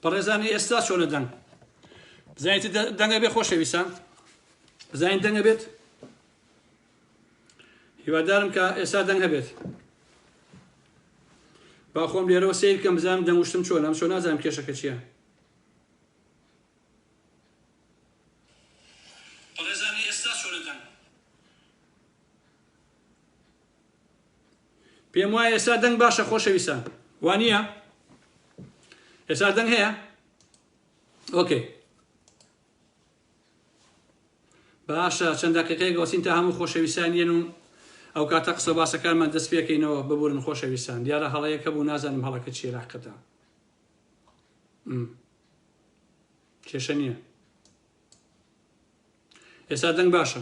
بەڕێزانی ئێستا چۆنە دەنگ بزانیت دەنگە بێ خۆشەویستان بزانین دەنگە بێت هیوادارم کە ئێستا دەنگ هەبێت با خۆم لێرەوە سیر بکەم بزانم دەنگشتم چۆن ئەم چۆن نازانم کێشەکە چییە بەڕێزانی ئێستا چۆنە دەنگ پێم وایە ئێستا دەنگ باشە خۆشەویستان وانییە ئێستا دەنگ هەیە ئۆکێ باشە چەند دەقیقەیەک وەسین تا هەموو خۆشەویستانیان و ئەو کاتە قسە باسەکانمان دەست پێکەینەوە ببورن خۆشەویستان دیارە هەڵەیەکە بوو نازانم هەڵەکە چیە لە حقیقەتە کێشە نییە ئێستا دەنگ باشە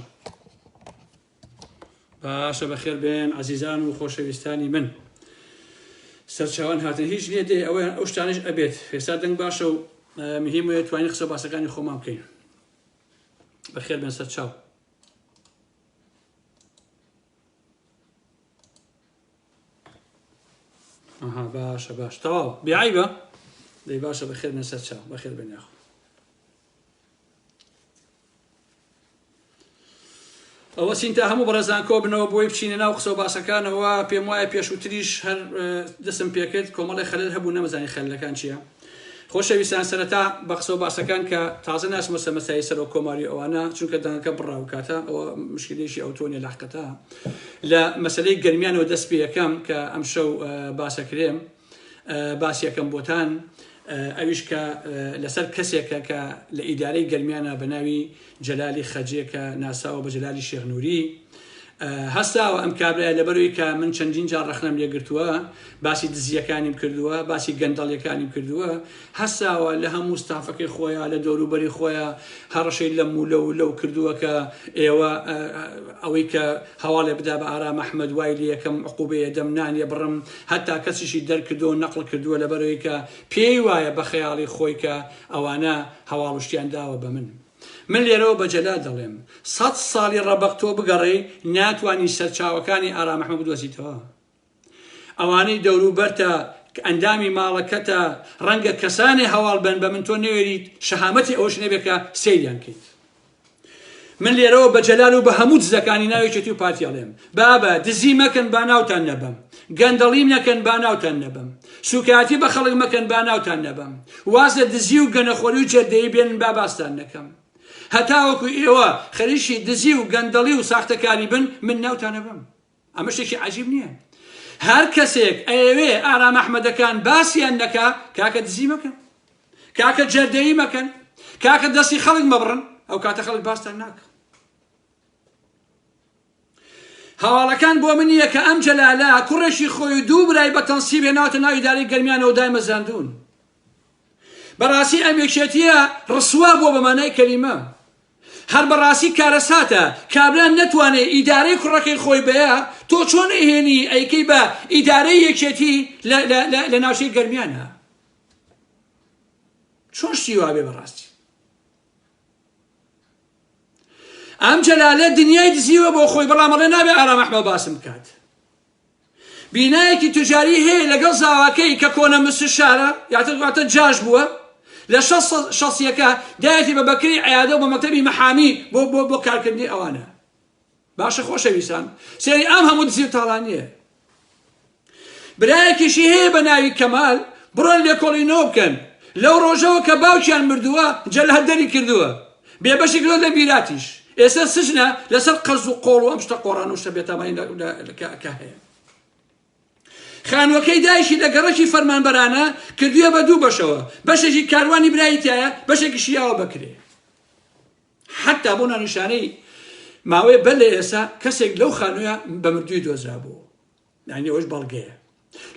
باشە بەخێر بێن عەزیزان و خۆشەویستانی من سەرچاوان هاتن هیچ نییە دێ ئەوە ئەو شتانش ئەبێت ئێستا دەنگ باشە و مهمە توانین قسە باسەکانی خۆمان بکەین بەخێر بێن سەرچاو باشە باش تەواو بیعیبە دەی باشە بەخێر بێن سەرچاو بەخێر بێن یاخۆ ئەوە سینتا هەموو بەڕێزان کۆ بنەوە بۆی بچینە ناو قسە و باسەکانەوە پێم وایە پێشووتریش هەر دەستم پێکرد کۆمەڵی خەلەل هەبوو نەمەزانی خەلەکان چییە خۆشەویستان سەرەتا بە قسە و باسەکان کە تازە ناسمەسە مەسایی سەر و کۆماری ئەوانە چونکە دەنگەکە بڕاو کاتە ئەوە مشکلێکی ئەوتۆنیە لە حقیقەتە لە مەسەلەی گەرمیانەوە دەست پێ یەکەم کە ئەم شەو باسەکرێم باسی یەکەم بۆتان ئەویش کە لەسەر کەسێکە کە لە ئیدارەی گەرمیانە بە ناوی جەلالی خەجێکە ناساوە بە جەلالی شێخنووری هەستاوە ئەم کابرایە لەبەرەوەی کە من چەندین جار ڕەخنەم لێگرتووە باسی دزیەکانیم کردووە باسی گەندەڵیەکانیم کردووە هەستاوە لە هەموو ستافەکەی خۆیان لە دەوروبەری خۆیان هەڕەشەی لەم و لەو کردووە کە ئێوە ئەوەی کە هەواڵێ بدا بە ئارام ئەحمەد وای لە یەکەم عقوبەیە دەم نانیە بڕم هەتا کەسیشی دەرکردەوە نەقڵ کردووە لەبەرەوەی کە پێی وایە بە خەیاڵی خۆی کە ئەوانە هەواڵشتیان داوە بە من لێرەوە بە جەلا دەڵێم 100 ساڵی ڕەبەق تۆ بگەڕێ ناتوانی سەرچاوەکانی ئارام ئەحمەد بدۆزیتەوە ئەوانەی دەوروبەرتە ئەندامی ماڵەکەتە ڕەنگە کەسانی هەواڵ بن بە من تۆ نەوێریت شەهامەتی ئەوەش نەبێکە سەیریان کەیت من لێرەوە بە جەلال و بە هەموو دزەکانی ناوێکێتی و پارتیاڵێم بابە دزی مەکەن با ناوتان نەبەم گەندەڵیم نەکەن با ناوتان نەبەم سوکاتی بە خەڵک مەکەن با ناوتان نەبەم واز لە دزی و گەنەخۆری و جەردەیی بێنن با باستان نەکەم هەتاوەکو ئێوە خەریکی دزی و گەندەڵی و ساختەکاری بن من ناوتان نەبەم ئەمە شتێکی عەجیب نییە هەر کەسێک ئەوێ ئارام ئەحمەدەکان باسییان نەکا کاکە دزی مەکەن کاکە جەردەیی مەکەن کاکە دەستی خەڵک مەبڕن ئەو کاتە خەڵک باستان ناکە هەواڵەکان بۆ من نییە کە ئەم جەلالە کوڕێکی خۆی و دوو برای بە تەنسیب هێناوەتە ناو ئیدارەی گەرمیانەوە دای مەزاندوون بەڕاستی ئەم یەکێتیە ڕسوا بۆ بە مانای کەلیمە هەر بەڕاستی کارەساتە کابران نەتوانێت ئیدارەی کوڕەکەی خۆی بەیە تۆ چۆن ئەهێنی ئەیکەی بە ئیدارەی یەکێتی لە ناوچەی گەرمیانە چۆن شتی وابێ بەڕاستی ئەم جەلالە دنیای دزیوە بۆ خۆی بەڵام ئەڵێ نابێ ئارام ئەحمەد باسم بکات بینایەکی تجاری هەیە لەگەڵ زاواکەی کە کۆنە مسر شارە یاتە جاش بووە لە شەسیەکە دایەتی بە بەکری عیادە و بە مەکتەبی مەحامی بۆ کارکردنی ئەوانە باشە خۆشەویستان سێری ئەم هەموو دزی و تاڵانیە برایەکیشی هەیە بە ناوی کەمال بڕۆن لێکۆڵینەوە بکەن لەو ڕۆژەوە کە باوکیان مردووە جەلهەدەری کردووە بێبەشێک لۆ لە بیراتیش ئێستا سژنە لەسەر قەرز و قۆڵ و ئەم شتە قۆڕان و شتە بێتامانی کە هەیە خانوەکەی دایشی لە گەڕەکی فەرمانبەرانە کردووە بە دوو بەشەوە بەشێکی کاروانی برایتایە بەشێکی شیاوە بکرێ حتا بۆ نانیشانەی ماوەیە بەر لە ئێستا کەسێک لەو خانوویە بە مردووی دۆزرا بوو یانی ئەوەش بەڵگەیە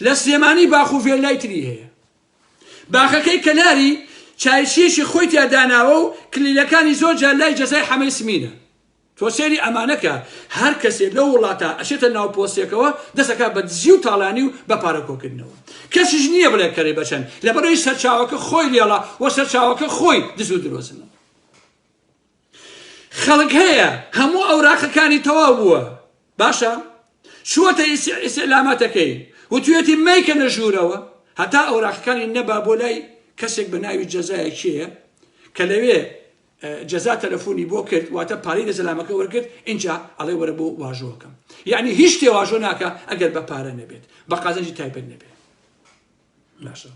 لە سلێمانی باخ و فێلای تری هەیە باخەکەی کەلاری چایشیشی خۆی تیاداناوە و کلیلەکانی زۆر جار لای جەزای حەمەی سمینە تۆ سێری ئەمانەکە هەر کەسێک لەو وڵاتە ئەچێتە ناو پۆستێکەوە دەستەکە بە دزی و تاڵانی و بە پارەکۆکردنەوە کەسیش نییە بڵێ کەرێ بەچەند لەبەرەوەی سەرچاوەکە خۆی لێڵە و سەرچاوەکە خۆی دز و درۆزنە خەڵک هەیە هەموو ئەوراقەکانی تەواو بووە باشە چووەتە ئیسلامەتەکەی و توێتی مەیکە نەژوورەوە هەتا ئەوراقەکانی نەبا بۆ لای کەسێک بە ناوی جەزایەکیە کە لەوێ جەزا تەلەفۆنی بۆ کرد واتە پارەی لە زەلامەکە وەرگرت اینجا ئەڵێ وەرە بۆ واژۆکەم یعنی هیچ شتێ واژۆ ناکە ئەگەر بە پارە نەبێت بە قازانجی تایبەت نەبێت باشە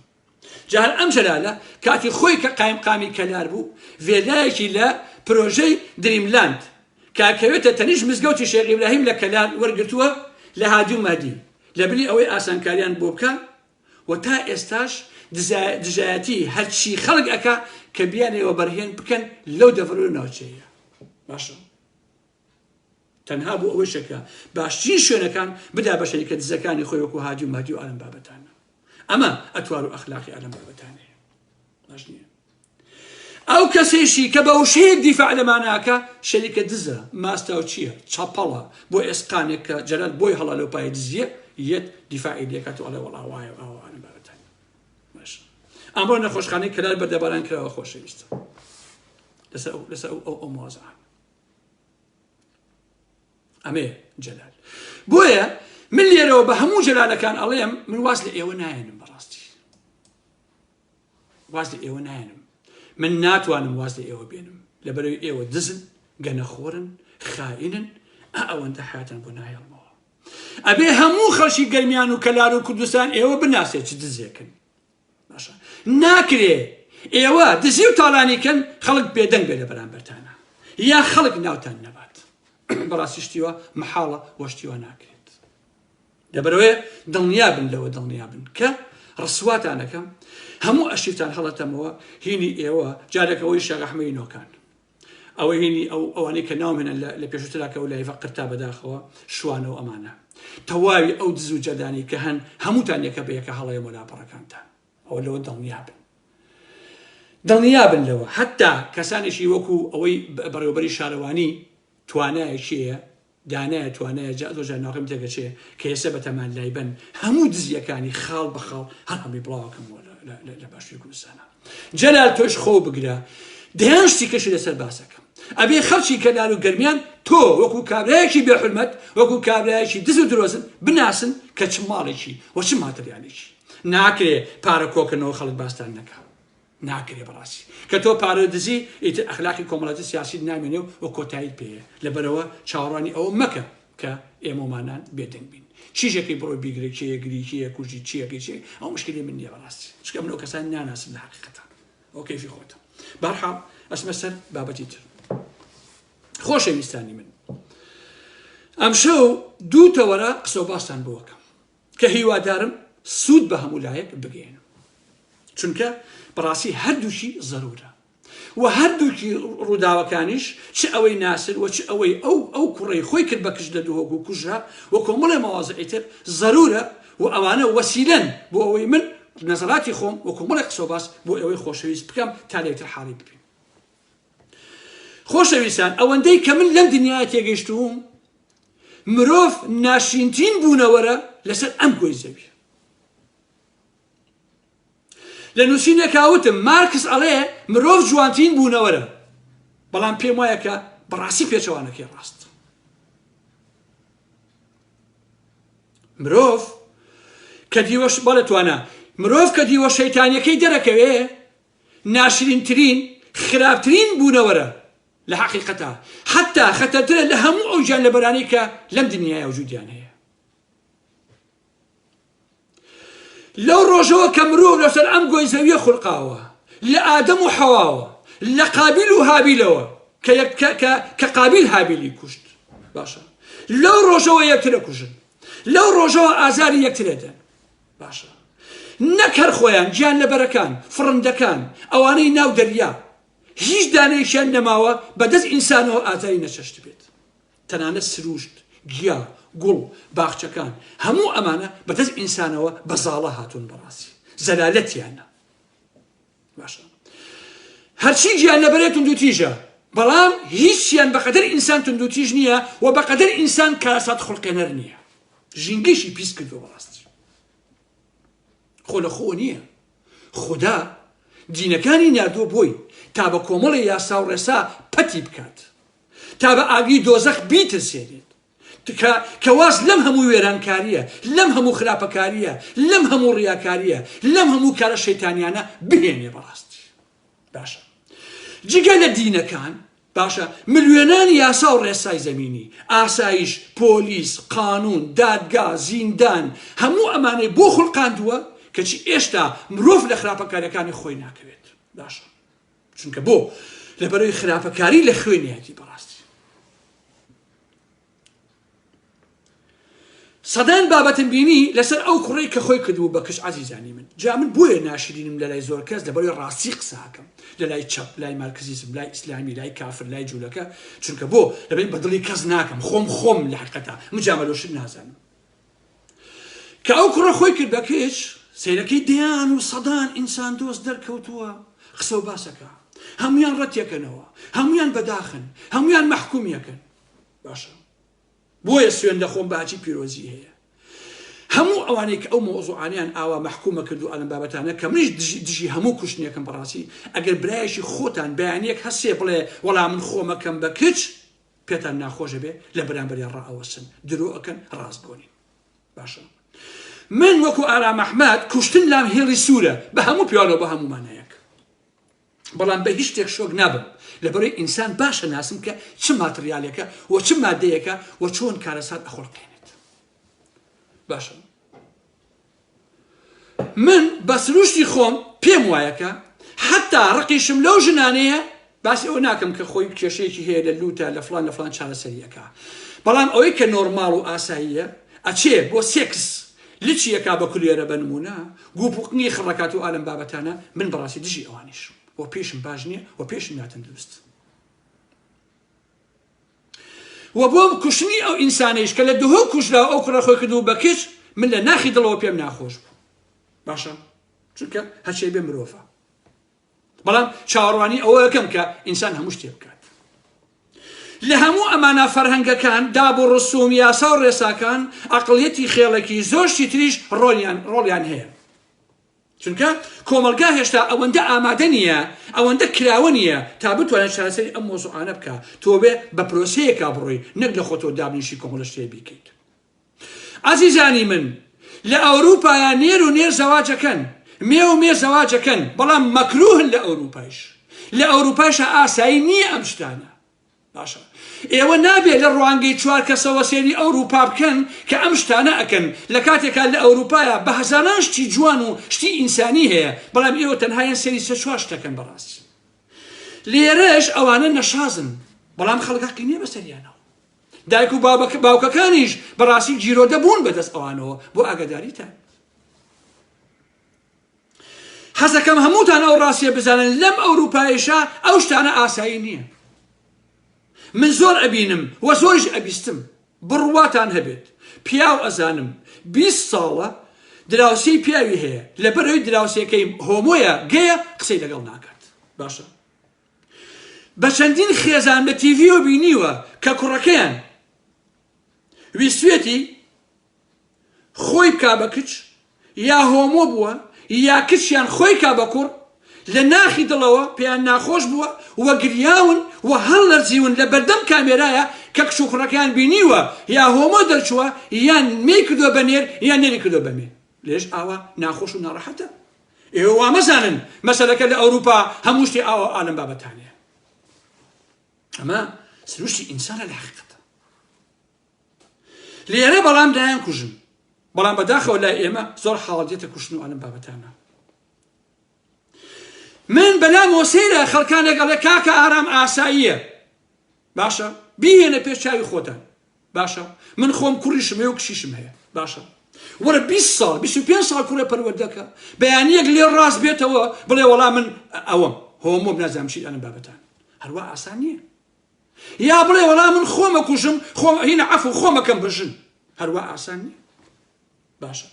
جار ئەم جەلالە کاتی خۆی کە قامی کەلار بوو vێلایەکی لە پرۆژەی دریملاند کاکەوێتە تەنیش مزگەوتی شێخ ئیبراهیم لە کەلار وەرگرتووە لە هادی و مادی لەبنی ئەوەی ئاسانکاریان بۆ بکە و تا ئێستاش دژایەتی هەرچی خەڵک ئەکا کە بیانەوە بەرهێن بکەن لەو دەڤەرۆ ناوچەیە باشە تەنها بۆ ئەوەی شەکە باشترین شوێنەکان بدا بە شەریکە دزەکانی خۆی وەکو هادی و مادی و ئالەم بابەتانە ئەمە ئەتوار و ئەخلاقی ئالەم بابەتانەیە باش نییە ئەو کەسێشی کە بە وشەیەک دیفاع لەماناکە شەریکە دزە ماستا و چییە چاپەڵە بۆ ئێسقانێک کە جەلال بۆی هەڵا لەو پای دزیە یەت دیفاعی لێکات و ئەڵێ وەڵا وایە ئەوانە بابەتانە باش ئەمڕۆ نەخۆشخانەی کەلار بەردەباران کراوە خۆشەویستە لەسەر ئەو موازەعە ئەمێ جەلال بۆیە من لێرەوە بە هەموو جەلالەکان ئەڵێم من واز لە ئێوە نایەنم بەڕاستی واز لە ئێوە نایەنم من ناتوانم واز لە ئێوە بێنم لەبەرەوەی ئێوە دزن گەنەخۆرن خائینن ئەوەندە حیاتان بۆ نایەڵمەوە ئەبێ هەموو خەڵکی گەرمیان و کەلار و کوردستان ئێوە بناسێت چ دزێکن باشە ناکرێ ئێوە دزی و تاڵانیکەن خەڵک بێدەنگ بێ لە بەرامبەرتانە یا خەڵک ناوتان نەبات بەڕاستی شتیوە مەحاڵە وەشتیوە ناکرێت لەبەرەوەی دڵنیا بن لەوە دڵنیا بن کە ڕسواتانەکەم هەموو ئەشیفتان هەڵەتەمەوە هینی ئێوە جارێکەوەی شێخ ئەحمەدی نۆکان ئەوە هینی ئەوانەی کە ناومێنن لە پێشووتراکە و لایڤە قرتا بەداخەوە شوانەوە ئەمانە تەواوی ئەو دز و جەدانی کە هەن هەمووتان یەکە بە یەکە هەڵەیە مۆلاپەڕەکانتان ئەوە لەوە دڵنیا بن لەوە حتا کەسانێکی وەکو ئەوەی بەڕێوەبەری شارەوانی توانایەکیەیە دانایە توانایە زۆر ناوخەم تێگەچێ کە ئێستا بەتەمان لای بن هەموو دزیەکانی خاڵ بەخاڵ هەر هەمی بڵاوکەمەوە لە باشووری کوردستانە جەلال تۆش خۆ بگرە دەیان شتی کەشی لەسەر باسەکەم ئەبێ خەڵکی کەلار و گەرمیان تۆ وەکو کابرایەکی بێحورمەت وەکو کابرایەکی دز و درۆزن بناسن کە چ ماڵێکی وە چ ماتریالێکی ناکرێ پارە کۆکردنەوە خەڵک باستان نەکە ناکرێ بەڕاستی کە تۆ پارە دزی ئیتر ئەخلاقی کۆمەڵاتی سیاسی نامێنێ و کۆتاییت پێیە لەبەرەوە چاوەڕوانی ئەوە مەکە کە ئێمەمانان بێدەنگ بین چیژێکی بڕۆی بیگرێک چیە گریکیە کوژی چیەکەی چێ ئەو مشکلی من نییە بەڕاستی چکە من ئەو کەسان ناناسم لە حەقیقەتە ئەو کەیفی خۆتە بەرحاڵ ئەچمە سەر بابەتی تر خۆشەویستانی من ئەم شەو دوو تەوەرە قسە و باستان بۆکەم کە هیوادارم سوود بە هەموو لایەک بگەێنم چونکە بەڕاستی هەردووشی زەرورە و هەردووکی ڕووداوەکانیش چ ئەوەی ناسر و چ ئەوەی ئەو کوڕەی خۆی کرد بە کش لە دووهۆک و کوژرا و کۆمەڵی مەوازعی تر زەرورە و ئەوانە وەسیلەن بۆ ئەوەی من نەزەراتی خۆم و کۆمەڵی قسە و باس بۆ ئەوەی خۆشەویست بکەم تا لێتر حاڵی ببین خۆشەویستان ئەوەندەی کە من لەم دنیای تێگەیشتوم مرۆڤ ناشینترین بوونەوەرە لەسەر ئەم گۆی زەوی لە نووسینێکاوتم مارکس ئەڵێ مرۆڤ جوانترین بوونەوەرە بەڵام پێم وایە کە بەڕاستی پێچەوانەکەی ڕاست مرۆڤ کە دیوەش بەڵێتوانە مرۆڤ کە دیوە شەیتانیەکەی دەرەکەوێ ناشرینترین خراپترین بوونەوەرە لە حەقیقەتە حتا خەتەرترە لە هەموو ئەو گیانلەبەرانەی کە لەم دنیای وجودیان هەیە لەو ڕۆژەوە کە مرۆڤ لەسەر ئەم گۆی زەویە خوڵقاوە لە ئادەم و حەواوە لە قابیل و هابیلەوە کە قابیل هابیلی کوشت باشە لەو ڕۆژەوە یەکترە کوژن لەو ڕۆژەوە ئازاری یەکترێدەن باشە نەک هەر خۆیان گیانلەبەرەکان فڕندەکان ئەوانەی ناو دەریا هیچ دانەیەکیان نەماوە بەدەست ئینسانەوە ئازاری نەچەشت بێت تەنانەت سروشت گیا گوڵ باخچەکان هەموو ئەمانە بەدەست ئینسانەوە بەزاڵە هاتوون بەڕاستی زەلالەتیانە باشە هەرچی گیانلەبەرێ توندوتیژە بەڵام هیچیان بەقەدەر ئینسان توندوتیژ نییە و بەقەدەر ئینسان کارەسات خوڵقێنەر نییە ژینگەیشی پیس کردووە بەڕاستی خۆ لە خۆ نییە خوددا دینەکانی ناردووە بۆی تا بە کۆمەڵی یاسا و ڕێسا پەتی بکات تا بە ئاگری دۆزەخ بیترسێنێت کەواز لەم هەموو وێرانکاریە لەم هەموو خراپەکاریە لەم هەموو ڕیاکاریە لەم هەموو کارە شەیتانیانە بهێنێ بەڕاستی باشە جگە لە دینەکان باشە ملیۆنانی یاسا و ڕێسای زەمینی ئاسایش پۆلیس قانون دادگا زیندان هەموو ئەمانەی بۆ خوڵقاندووە کەچی ئێشتا مرۆڤ لە خراپەکاریەکانی خۆی ناکەوێت باشە چونکە بۆ لەبەرەوەی خراپەکاری لە خوێنیەتی بەڕاستی سەدان بابەتم بینی لەسەر ئەو کوڕی کە خۆی کردبوو بە کەش عەزیزانی من جا من بۆیە ناشرینم لە لای زۆر کەس لەبەرەوەی ڕاستی قساکەم لە لای چەپ لای مارکزیزم لای ئیسلامی لای کافر لای جوولەکە چونکە بۆ لەبەرەوەی بەدڵی کەس ناکەم خۆم لە حەقیقەتە مجامەلۆشت نازانم کە ئەو کوڕە خۆی کرد بە کەش سەیرەکەی دەیان و سەدان ئینسان دۆست دەرکەوتووە قسە و باسەکە هەمویان ڕەتیەکەنەوە هەمویان بەداخن هەمویان مەحکومیەکەن باشە بۆیە سوێن دەخۆم باچی پیرۆزی هەیە هەموو ئەوانەی کە ئەو مۆزوعانیان ئاوا مەحکومە کردو ئەلم بابەتانە کە منیش دژی هەموو کوشتنیەکەم بەڕاستی ئەگەر برایەکی خۆتان بەیانیەک هەسێ بڵێ وەڵام من خۆمەکەم بە کچ پێتان ناخۆشە بێ لە بەرامبەریان ڕائەوەسن درۆ ئەکەن ڕاست بۆنین باشە من وەکو ئارام ئەحمەد کوشتن لام هێڵی سوورە بە هەموو پیاڵەوە بە هەمومانەیەک بەڵام بە هیچ شتێک شۆک نابم لەبەرەوەی ئینسان باشە ناسم کە چ ماتریالێکە و چ مادەیەکە و چۆن کارەسات ئەخۆڵقێنێت باشە من بە سروشتی خۆم پێم وایەکە حتا ڕقیشم لەو ژنانەیە باسی ئەو ناکەم کە خۆی کێشەیەکی هەیە لە لوتە لە فلان چارەسەریەکە بەڵام ئەوەی کە نۆرماڵ و ئاساییە ئەچێ بۆ سێکس لچیەکە بە کولێرە بنمونە گوپوقنی خڕەکات و ئالم بابەتانە من بەڕاستی دژی ئەوانیش و پێشم باش نییە و پێشم ناتن دروست و بۆ کوشتنی ئەو ئینسانەیش کە لە دهۆ کوژراوە ئەو کوڕە خۆی کردو بە کچ من لە ناخی دڵەوە پێم ناخۆش بوو باشە چونکە هەرچی بێ مرۆڤە بەڵام چاوەڕوانی ئەوە یەکەم کە ئینسان هەموو شتێ بکات لە هەموو ئەمانە فەرهەنگەکان داب و ڕسوم یاسا و ڕێساکان عەقڵیەتی خێڵێکی زۆرشی تریش ڕۆڵیان هەیە چونکە کۆمەلگا هێشتا ئەوەندە ئامادە نییە ئەوەندە کراوە نییە تا بتوانێت چارەسەری ئەم مۆزوعانە بکە تۆ بێ بە پرۆسەیەکا بڕۆی نەک لە خۆتۆ دابنیشی کۆمەڵە شتێ بیکەیت عەزیزانی من لە ئەوروپایە نێر و نێر زەواجەکەن مێ و مێ زەواجەکەن بەڵام مەکروهن لە ئەوروپایش لە ئەوروپایشە ئاسایی نییە ئەم شتانە باشە ئێوە نابێت لە ڕوانگەی چوار کەسەوە سێری ئەوروپا بکەن کە ئەم شتانە ئەکەن لە کاتێکا لە ئەوروپایە بە هەزاران شتی جوان و شتی ئینسانی هەیە بەڵام ئێوە تەنهایان سێری سێ چوار شتەکەن بەڕاستی لێرەش ئەوانە نەشازن بەڵام خەڵکاقی نییە بەسەریانەوە دایک و باوکەکانیش بەڕاستی جیرۆ دەبوون بەدەست ئەوانەوە بۆ ئاگاداریتان حەزەکەم هەمووتان ئەو ڕاستیە بزانن لەم ئەوروپایشە ئەو شتانە ئاسایی نییە من زۆر ئەبینم و زۆریش ئەبیستم بڕواتان هەبێت پیاو ئەزانم 20 ساڵە دراوسی پیاوی هەیە لەبەرەوەی دراوسەکەی هۆمۆیە گەیە قسەی لەگەڵ ناکات باشە بە چەندین خێزان بە تیڤیۆ بینیوە کە کوڕەکەیان ویستوێتی خۆی بکا بە کچ یا هۆمۆ بووە یا کچیان خۆی کا بە کوڕ لە ناخی دڵەوە پێیان ناخۆش بووە وە گریاون و هەڵلەرزیون لە بەردەم کامێرایە کە کچ و کوڕەکەیان بینیوە یا هۆمۆ دەرچووە یان مێی کردووە بە نێر یان نێری کردووە بە مێ لێش ئاوا ناخۆش و ناڕەحەتە ئێوە وا مەزانن مەسەلەکە لە ئەوروپا هەموو شتی ئاوا ئالم بابەتانەیە ئەمە سروشتی ئینسانە لە حەقیقەتە لێرە بەڵام دایان کوژن بەڵام بەداخەوە لای ئێمە زۆر حاڵەتێتە کوشتن و ئالم بابەتانە من بەلام وەسەیرە خەڵکان لەگەڵێ کاکە ئارام ئاساییە باشە بیهێنە پێش چاوی خۆتان باشە من خۆم کوڕیشم هەیە و کشیشم هەیە باشە وەرە 20 ساڵ 25 ساڵ کوڕێ پەروەردەکە بەیانیەک لێ ڕاست بێتەوە بڵێ وەڵام من ئەوەم هۆمۆ بنازانم چی ئەلم بابەتان هەروە ئاسان نییە یا بڵێ وەڵام من خۆمە کوژم هینە عەفو خۆمەکەم بژن هەروە ئاسان نییە باشە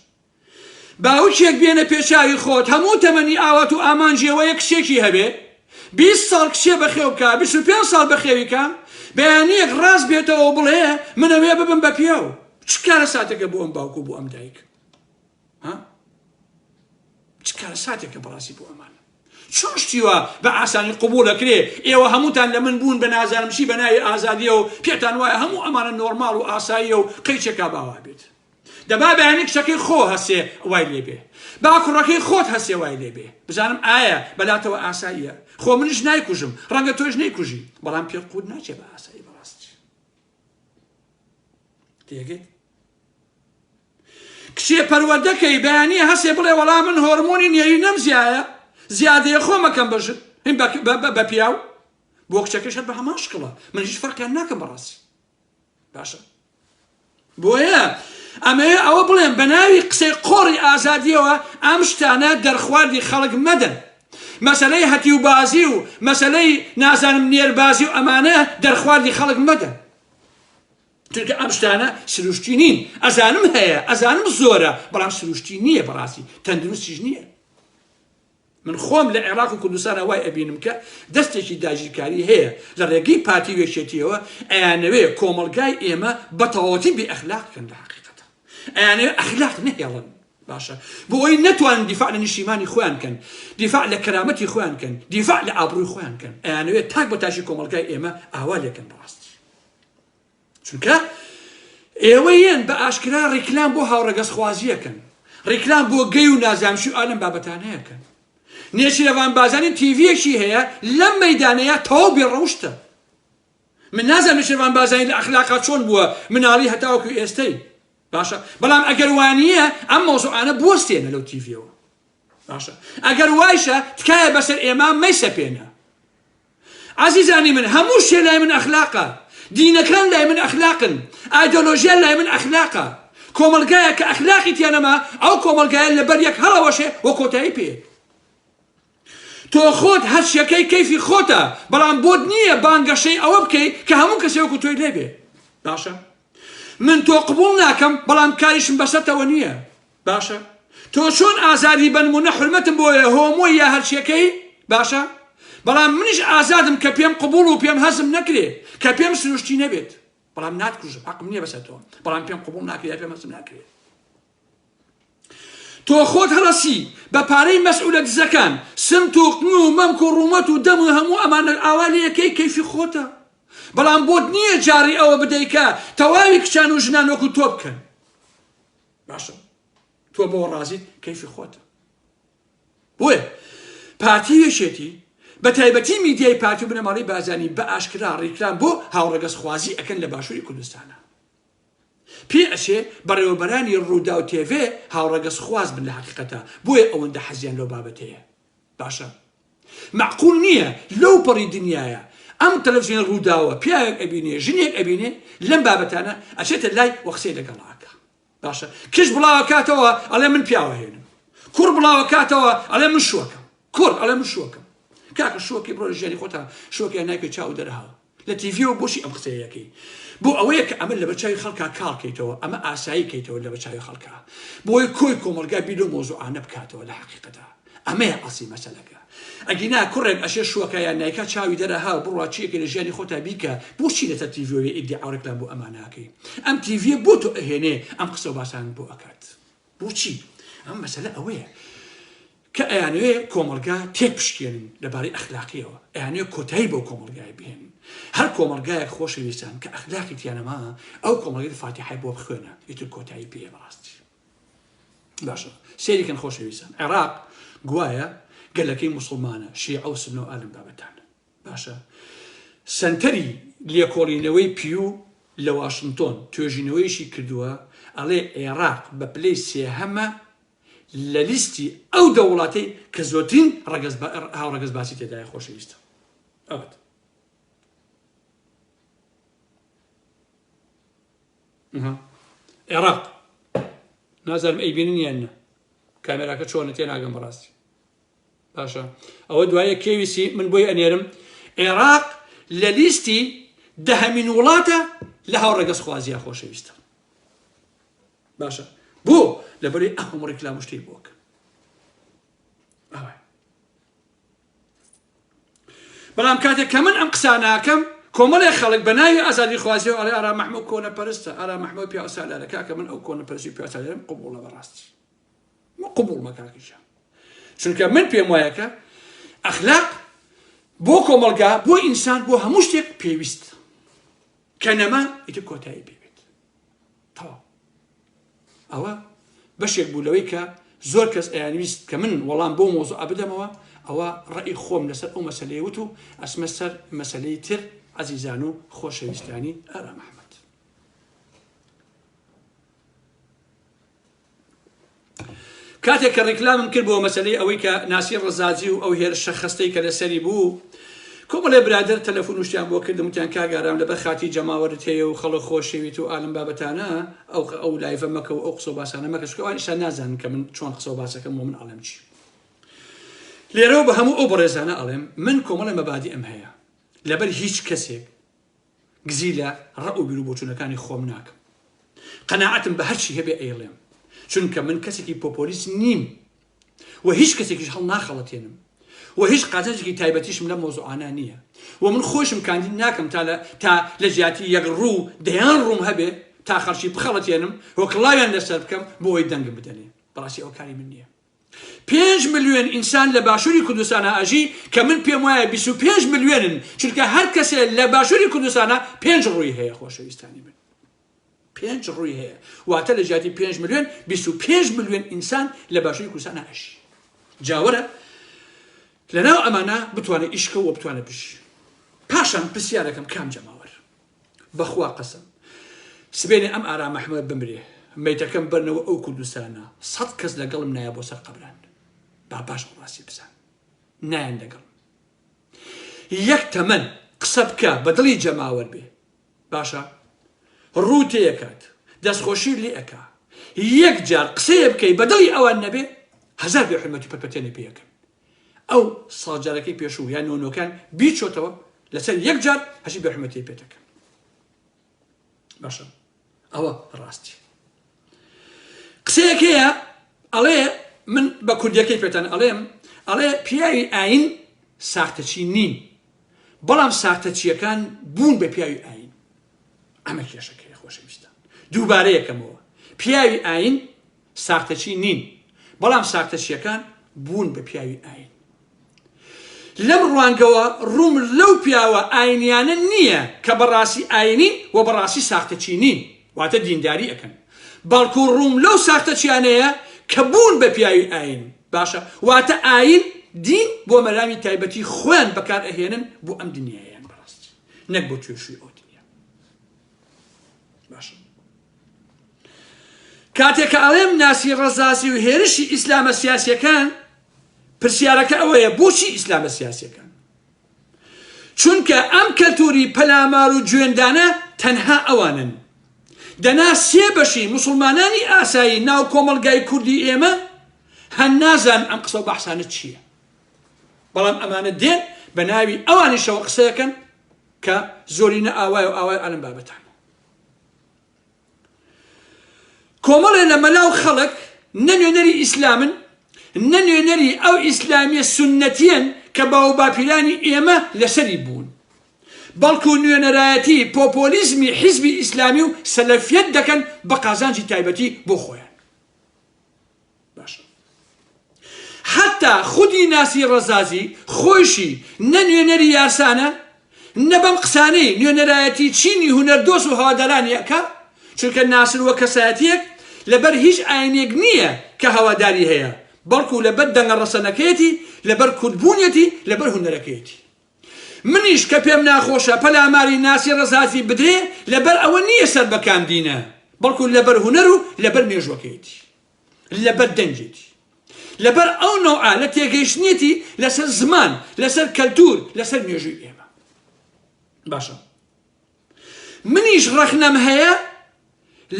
باوکێک بێنە پێشاوی خۆت هەموو تەمەنی ئاوات و ئامانجیەوەیە کچێکی هەبێ 20 ساڵ کچێ بەخێو بکە 25 ساڵ بەخێویکە بەیانیەک ڕاست بێتەوە بڵێ منەوێ ببم بە پیاو چ کارە ساتێکە بۆ ئەم باوک و بۆ ئەم دایک چ کارە ساتێکە بەڕاستی بۆ ئەمانە چۆن شتیوە بە ئاسانی قبولەکرێ ئێوە هەمووتان لە من بوون بە نازانمشی بە ناوی ئازادیە و پێتان وایە هەموو ئەمانە نۆرماڵ و ئاساییە و قەیچێکا باوا بێت دەبا بەیانی کچەکەی خۆ هەسێ وای لێبێ با کوڕەکەی خۆت هەسێ وای لێبێ بزانم ئایا بەلاتەوە ئاساییە خۆ منش نایکوژم ڕەنگە تۆش نەیکوژی بەڵام پێ قوت ناچێ بە ئاسایی بەڕاستی تێگەیت کچێ پەروەردەکەی بەیانی هەسێ بڵێ وەڵام من هۆرمۆنی نێوی نەم زیادەیە خۆمەکەم بە پیاو بۆ کچەکەشت بە هەمان شکڵە من هیچ فەرقیان ناکەم بەڕاستی باشە بۆیە ئەمەیە ئەوە بڵێن بە ناوی قسەی قۆڕی ئازادیەوە ئەم شتانە دەرخواردی خەڵک مەدەن مەسەلەی هەتی و بازی و مەسەلەی نازانم نێربازی و ئەمانە دەرخواردی خەڵک مەدەن چونکە ئەم شتانە سروشتی نین ئەزانم هەیە ئەزانم زۆرە بەڵام سروشتی نییە بەڕاستی تەندروستیش نییە من خۆم لە عێراق و کوردستان وای ئەبینم کە دەستێکی داگیرکاری هەیە لە ڕێگەی پارتی وێشێتیەوە ئەیانەوێ کۆمەلگای ئێمە بەتەواوەتی بێ ئەخلاقکەن لە حەقیقەتە ئەیانەوێ ئەخلاق نەهێڵن باشە بۆ ئەوی نەتوانن دیفاع لە نیشیمانی خۆیان کەن دیفاع لە کەرامەتی خۆیان کەن دیفاع لە ئابڕووی خۆیان کەن ئەیانەوێ تاک بە تاشی کۆمەلگای ئێمە ئاوا لێکەن بەڕاستی چونکە ئێوە یەن بە ئاشکرا ڕیکلام بۆ هاوڕەگەزخوازیەکەن ڕیکلام بۆ گەی و نازانمشی و ئالەم بابەتانەیەکەن نێچیرەوان بازانی تیڤیەکی هەیە لەم مەیدانەیە تەواو بێڕەوشتە من نازانم نێچیرەوان بازانی لە ئەخلاقا چۆن بووە مناڵی هەتاوەکو ئێستەی باشە بەڵام ئەگەر وانییە ئەم مۆزوعانە بوەستێنە لەو تیڤیەوە باشە ئەگەر وایشە تکایە بەسەر ئێمە مەیسەپێنە عەزیزانی من هەموو شتێ لای من ئەخلاقە دینەکان لای من ئەخلاقن ئایدۆلۆژیان لای من ئەخلاقە کۆمەلگایە کە ئەخلاقی تیانەما ئەو کۆمەلگایە لەبەر یەک هەڵەوەشێ وە کۆتایی پێ تۆ خۆت هەر شتێکەی کەیفی خۆتە بەڵام بۆت نییە بانگەشەی ئەوە بکەی کە هەموو کەسێ وەکو تۆی لێبێ باشە من تۆ قبول ناکەم بەڵام کاریشم بەسەرتەوە نییە باشە تۆ چۆن ئازادی بنمونە حرمەتم بۆیە هۆمۆی یا هەر شتێکەی باشە بەڵام منیش ئازادم کە پێم قبول و پێم هەزم نەکرێ کە پێم سروشتی نەبێت بەڵام ناتکوژم حەقم نییە بەسەرتەوە بەڵام پێم قبول ناکرێ پێم هەزم ناکرێت تۆ خۆت هەڵەسی بە پارەی مەسئولە دزەکان سمت و قن و مەمک و ڕوومەت و دەم و هەموو ئەمانە ئاوالەیەکەی کەیفی خۆتە بەڵام بۆت نییە جاری ئەوە بدەیکە تەواوی کچان و ژنان وەکو تۆ بکەن باشە تۆ بۆ ڕازیت کەیفی خۆتە بۆیە پارتی وێشێتی بە تایبەتی میدیای پارتی و بنەماڵی بازانی بە ئاشکرا ڕیکلام بۆ هاوڕەگەزخوازی ئەکەن لە باشووری کوردستانە پێ ئەچێ بەڕێوەبەرانی ڕوودا و تێڤێ هاوڕەگەزخواز بن لە حەقیقەتە بۆیە ئەوەندە حەزیان لەو بابەتەیە باشە معقول نییە لەو پەڕی دنیاە ئەم تەلەڤیزیۆن ڕووداوە پیاوێک ئەبینێ ژنێک ئەبینێ لەم بابەتانە ئەچێتە لای وە قسەی لەگەڵاکە باشە کش بڵاوە کاتەوە ئەڵێ من پیاوە هێنم کوڕ بڵاوە کاتەوە ئەڵێ من شووەکەم کوڕ ئەڵێ من شووەکەم کاکە شووەکی بڕۆ ژیانی خۆتە شووەکیان نایکە چاو دەرهاوە لە تیڤیەوە بۆشی ئەم قسەیەکەی بۆ ئەوەیە کە ئەمە لە بەرچاوی خەڵکا کاڵکەیتەوە ئەمە ئاسایی کەیتەوە لە بەرچاوی خەڵکا بۆی کۆی کۆمەلگا بیر و مۆزوعانە بکاتەوە لە حەقیقەتە ئەمەیە ئەسی مەسەلەکە ئەگینا کوڕێک ئەشێ شووەکەیان نایکا چاوی دەرەها بڕوا چیەکە لە ژیانی خۆتا بیکە بۆچی لەتە تیڤیەوەی ئیدعا ڕێکلام بۆ ئەماناکەی ئەم تیڤیە بۆ تۆ ئەهێنێ ئەم قسە و باسان بۆ ئەکات بۆچی ئەم مەسەلە ئەوەیە کە ئەیانوێ کۆمەلگا تێک پشکێنن لەبارەی ئەخلاقیەوە ئەیانوێ کۆتایی بۆ کۆمەلگای بهێن هەر کۆمەلگایەک خۆشەویستان کە ئەخلاقی تیانەما ئەو کۆمەلگای فاتیحای بۆ بخوێنە ئیتر کۆتایی پێیە بەڕاستی باشە سێریکەن خۆشەویستان عێراق گوایە گەلەکەی موسڵمانە شیعە و سنە و ئالم بابەتانە باشە سەنتەری لێکۆڵینەوەی پیو لە واشنتۆن توێژینەوەیشی کردووە ئەڵێ عێراق بە پلەی سێهەمە لە لیستی ئەو دەوڵاتەی کە زۆرترین هاوڕەگەزباسی تێدایە خۆشەویستە ئەوەت عێراق نازانم ئەیبینن یان نە کامێراکە چۆنە تێناگەم بەڕاستی باشە ئەوە دوایە کێویسی من بۆی ئەنێرم عێراق لە لیستی دەهەمین وڵاتە لە هاوڕەگەزخوازیە خۆشەویستە باشە بۆ لەبەرەوەی ئەم ڕێکلام و شتەی بۆکە بەڵام کاتێک کە من ئەم قسە ناکەم کۆمەڵێک خەڵک بە ناوی ئازادی خوازی و ئەڵێ ئارا مەحموود کۆنەپەرستە ئارا مەحموود پیاوەسالارە کاکە من ئەو کۆنەپەرستی پیاوەسالارەم قبوڵە بەڕاستی قبوڵ مە کاکیشە چونکە من پێم وایە کە ئەخلاق بۆ کۆمەڵگا بۆ ئینسان بۆ هەموو شتێک پێویست کە نەما ئیتر کۆتایی پێوێت تەواو ئەوە بەشێک بوو لەوەی کە زۆر کەس ئەیانویست کە من وەڵام بۆ مۆزوع بدەمەوە ئەوە ڕەئی خۆم لەسەر ئەو مەسەلەی وت و ئەسمە سەر مەسەلەی تر عەزیزان و خۆشەویستانی ئارام ئەحمەد. کاتێک کە ڕیکلامم کرد بۆ مەسەلەی ئەوەی کە ناسیر ڕەزاجی و ئەو هێرشە خستەی کە لەسەری بوو کۆمەڵێ برادر تەلەفۆن وشتیان بۆ کردم وتیان کاگارام لەبەر خاتی جەماوەرت هەیە و خەڵک خۆشەویت و ئالم بابەتانە ئەو لایڤە مەکە و ئەو قسە و باسانە مەکە چونکە ئەوان ئیشان نازانن کە من چۆن قسە و باسەکەم و من ئەڵێم چی. لێرەوە بە هەموو ئەو بەڕێزانە ئەڵێم من کۆمەڵە مەبادی ئەم هەیە لەبەر هیچ کەسێک گزی لە ڕە و بیر و بۆچوونەکانی خۆم ناکەم. قەناعەتم بە هەرچی هەبێ ئەیڵێم چونکە من کەسێکی پۆپۆلیس نیم و هیچ کەسێکیش هەڵ ناخەڵەتێنم و هیچ قازانجێکی تایبەتیشم لە مۆزوعانە نییە و من خۆشم کاندید ناکەم تا لە ژیاتی یەک ڕوو دەیان ڕووم هەبێ تا خەڵکی بخەڵەتێنم و کڵاویان لەسەر بکەم بۆ ئەوەی دەنگم بدەنێ بەڕاستی ئەو کاری من نییە. 5 ملیۆن ئینسان لە باشووری کوردستانە ئاژی کە من پێم وایە 25 ملیۆنن چونکە هەر کەسێ لە باشووری کوردستانە 5 ڕووی هەیە خۆشەویستانی من 5 ڕووی هەیە واتە لە ژیاتی 5 ملیۆن 25 ملیۆن ئینسان لە باشووری کوردستانە ئاژی. جاوەرە لەناو ئەمانە بتوانێت ئیشکە و بتوانێت بشی. پاشان پرسیارەکەم کام جەماوەر بەخوا قەسەم سبێنێ ئەم ئارام ئەحمەد بمرێ مەیتەکەم بەرنەوە ئەو کوردستانە 100 کەس لەگەڵم نایە بۆ سەر قەبران با باش ڕاستی بزان نایەن لەگەڵ یەک تەمەن قسە بکە بە دڵی جەماوەر بێ باشە ڕوو تێیەکات دەستخۆشی لێ ئەکا یەک جار قسەیە بکەی بە دڵی ئەوان نەبێ 1000 بێحورمەتی پەرپەتێنێ پێیەکەن ئەو ساڵجارەکەی پێشوو یان نۆنۆکان بیچۆتەوە لەسەر یەک جار هەشی بێحورمەتی پێتەکەن باشە ئەوە ڕاستی. قسەیەک هەیە ئەڵێ من بە کوردیەکەی پێتان ئەڵێ پیاوی ئاین ساختەچی نین بەڵام ساختەچیەکان بوون بە پیاوی ئاین ئەمە کێشەکەی خۆشەویستان دووبارەیەکەمەوە پیاوی ئاین ساختەچی نین بەڵام ساختەچیەکان بوون بە پیاوی ئاین. لەم ڕوانگەوە ڕووم لەو پیاوە ئاینیانە نییە کە بەڕاستی ئاینین و بەڕاستی ساختەچی نین واتە دینداری ئەکەن بەڵکو ڕووم لەو ساختەچیانەیە کە بوون بە پیاوی ئاین باشە واتە ئاین دین بۆ مەرامی تایبەتی خۆیان بەکار ئەهێنن بۆ ئەم دنیایان بەڕاستی نەک بۆ توێشوی ئەو دنیا باشە. کاتێک کە ئەڵێم ناسی ڕەزاسی و هێرشی ئیسلامە سیاسیەکان پرسیارەکە ئەوەیە بۆچی ئیسلامە سیاسیەکان چونکە ئەم کەلتوری پەلامار و گوێندانە تەنها ئەوانن دەنا سێ بەشی موسڵمانانی ئاسایی ناو کۆمەڵگای کوردی ئێمە هەن نازان ئەم قسە و بەحسانە چییە بەڵام ئەمانە دێن بە ناوی ئەوانیشەوە قسەیەکەن کە زۆرینە ئاوای و ئاوای ئەلم بابەتان کۆمەڵێ لە مەلاو خەڵک نە نوێنەری ئیسلامن نە نوێنەری ئەو ئیسلامیە سونەتیەن کە باو باپیرانی ئێمە لەسەری بوون بەڵکو نوێنەرایەتی پۆپۆلیزمی حیزبی ئیسلامی و سەلەفیەت دەکەن بە قازانجی تایبەتی بۆ خۆیان باشە. حتا خودی ناسی ڕەزازی خۆشی نە نوێنەری یاسانە نە بەم قسانەی نوێنەرایەتی چینی هونەردۆس و هەوادارانی ئەکا چونکە ناسر وە کەسایەتیەک لەبەر هیچ ئاینێک نییە کە هەواداری هەیە بەڵکو لەبەر دەنگە ڕەسەنەکەیەتی لەبەر کوردبوونیەتی لەبەر هونەرەکەیەتی. منیش کە پێم ناخۆشە پەلاماری ناسی ڕەزازی بدرێ لەبەر ئەوە نییە سەر بەکام دینە بەڵکو لەبەر هونەر و لەبەر مێژوەکەیەتی لەبەر دەنجێتی لەبەر ئەو نەوعە لە تێگەیشتنیەتی لەسەر زمان لەسەر کەلتور لەسەر مێژووی ئێمە باشە. منیش ڕەخنەم هەیە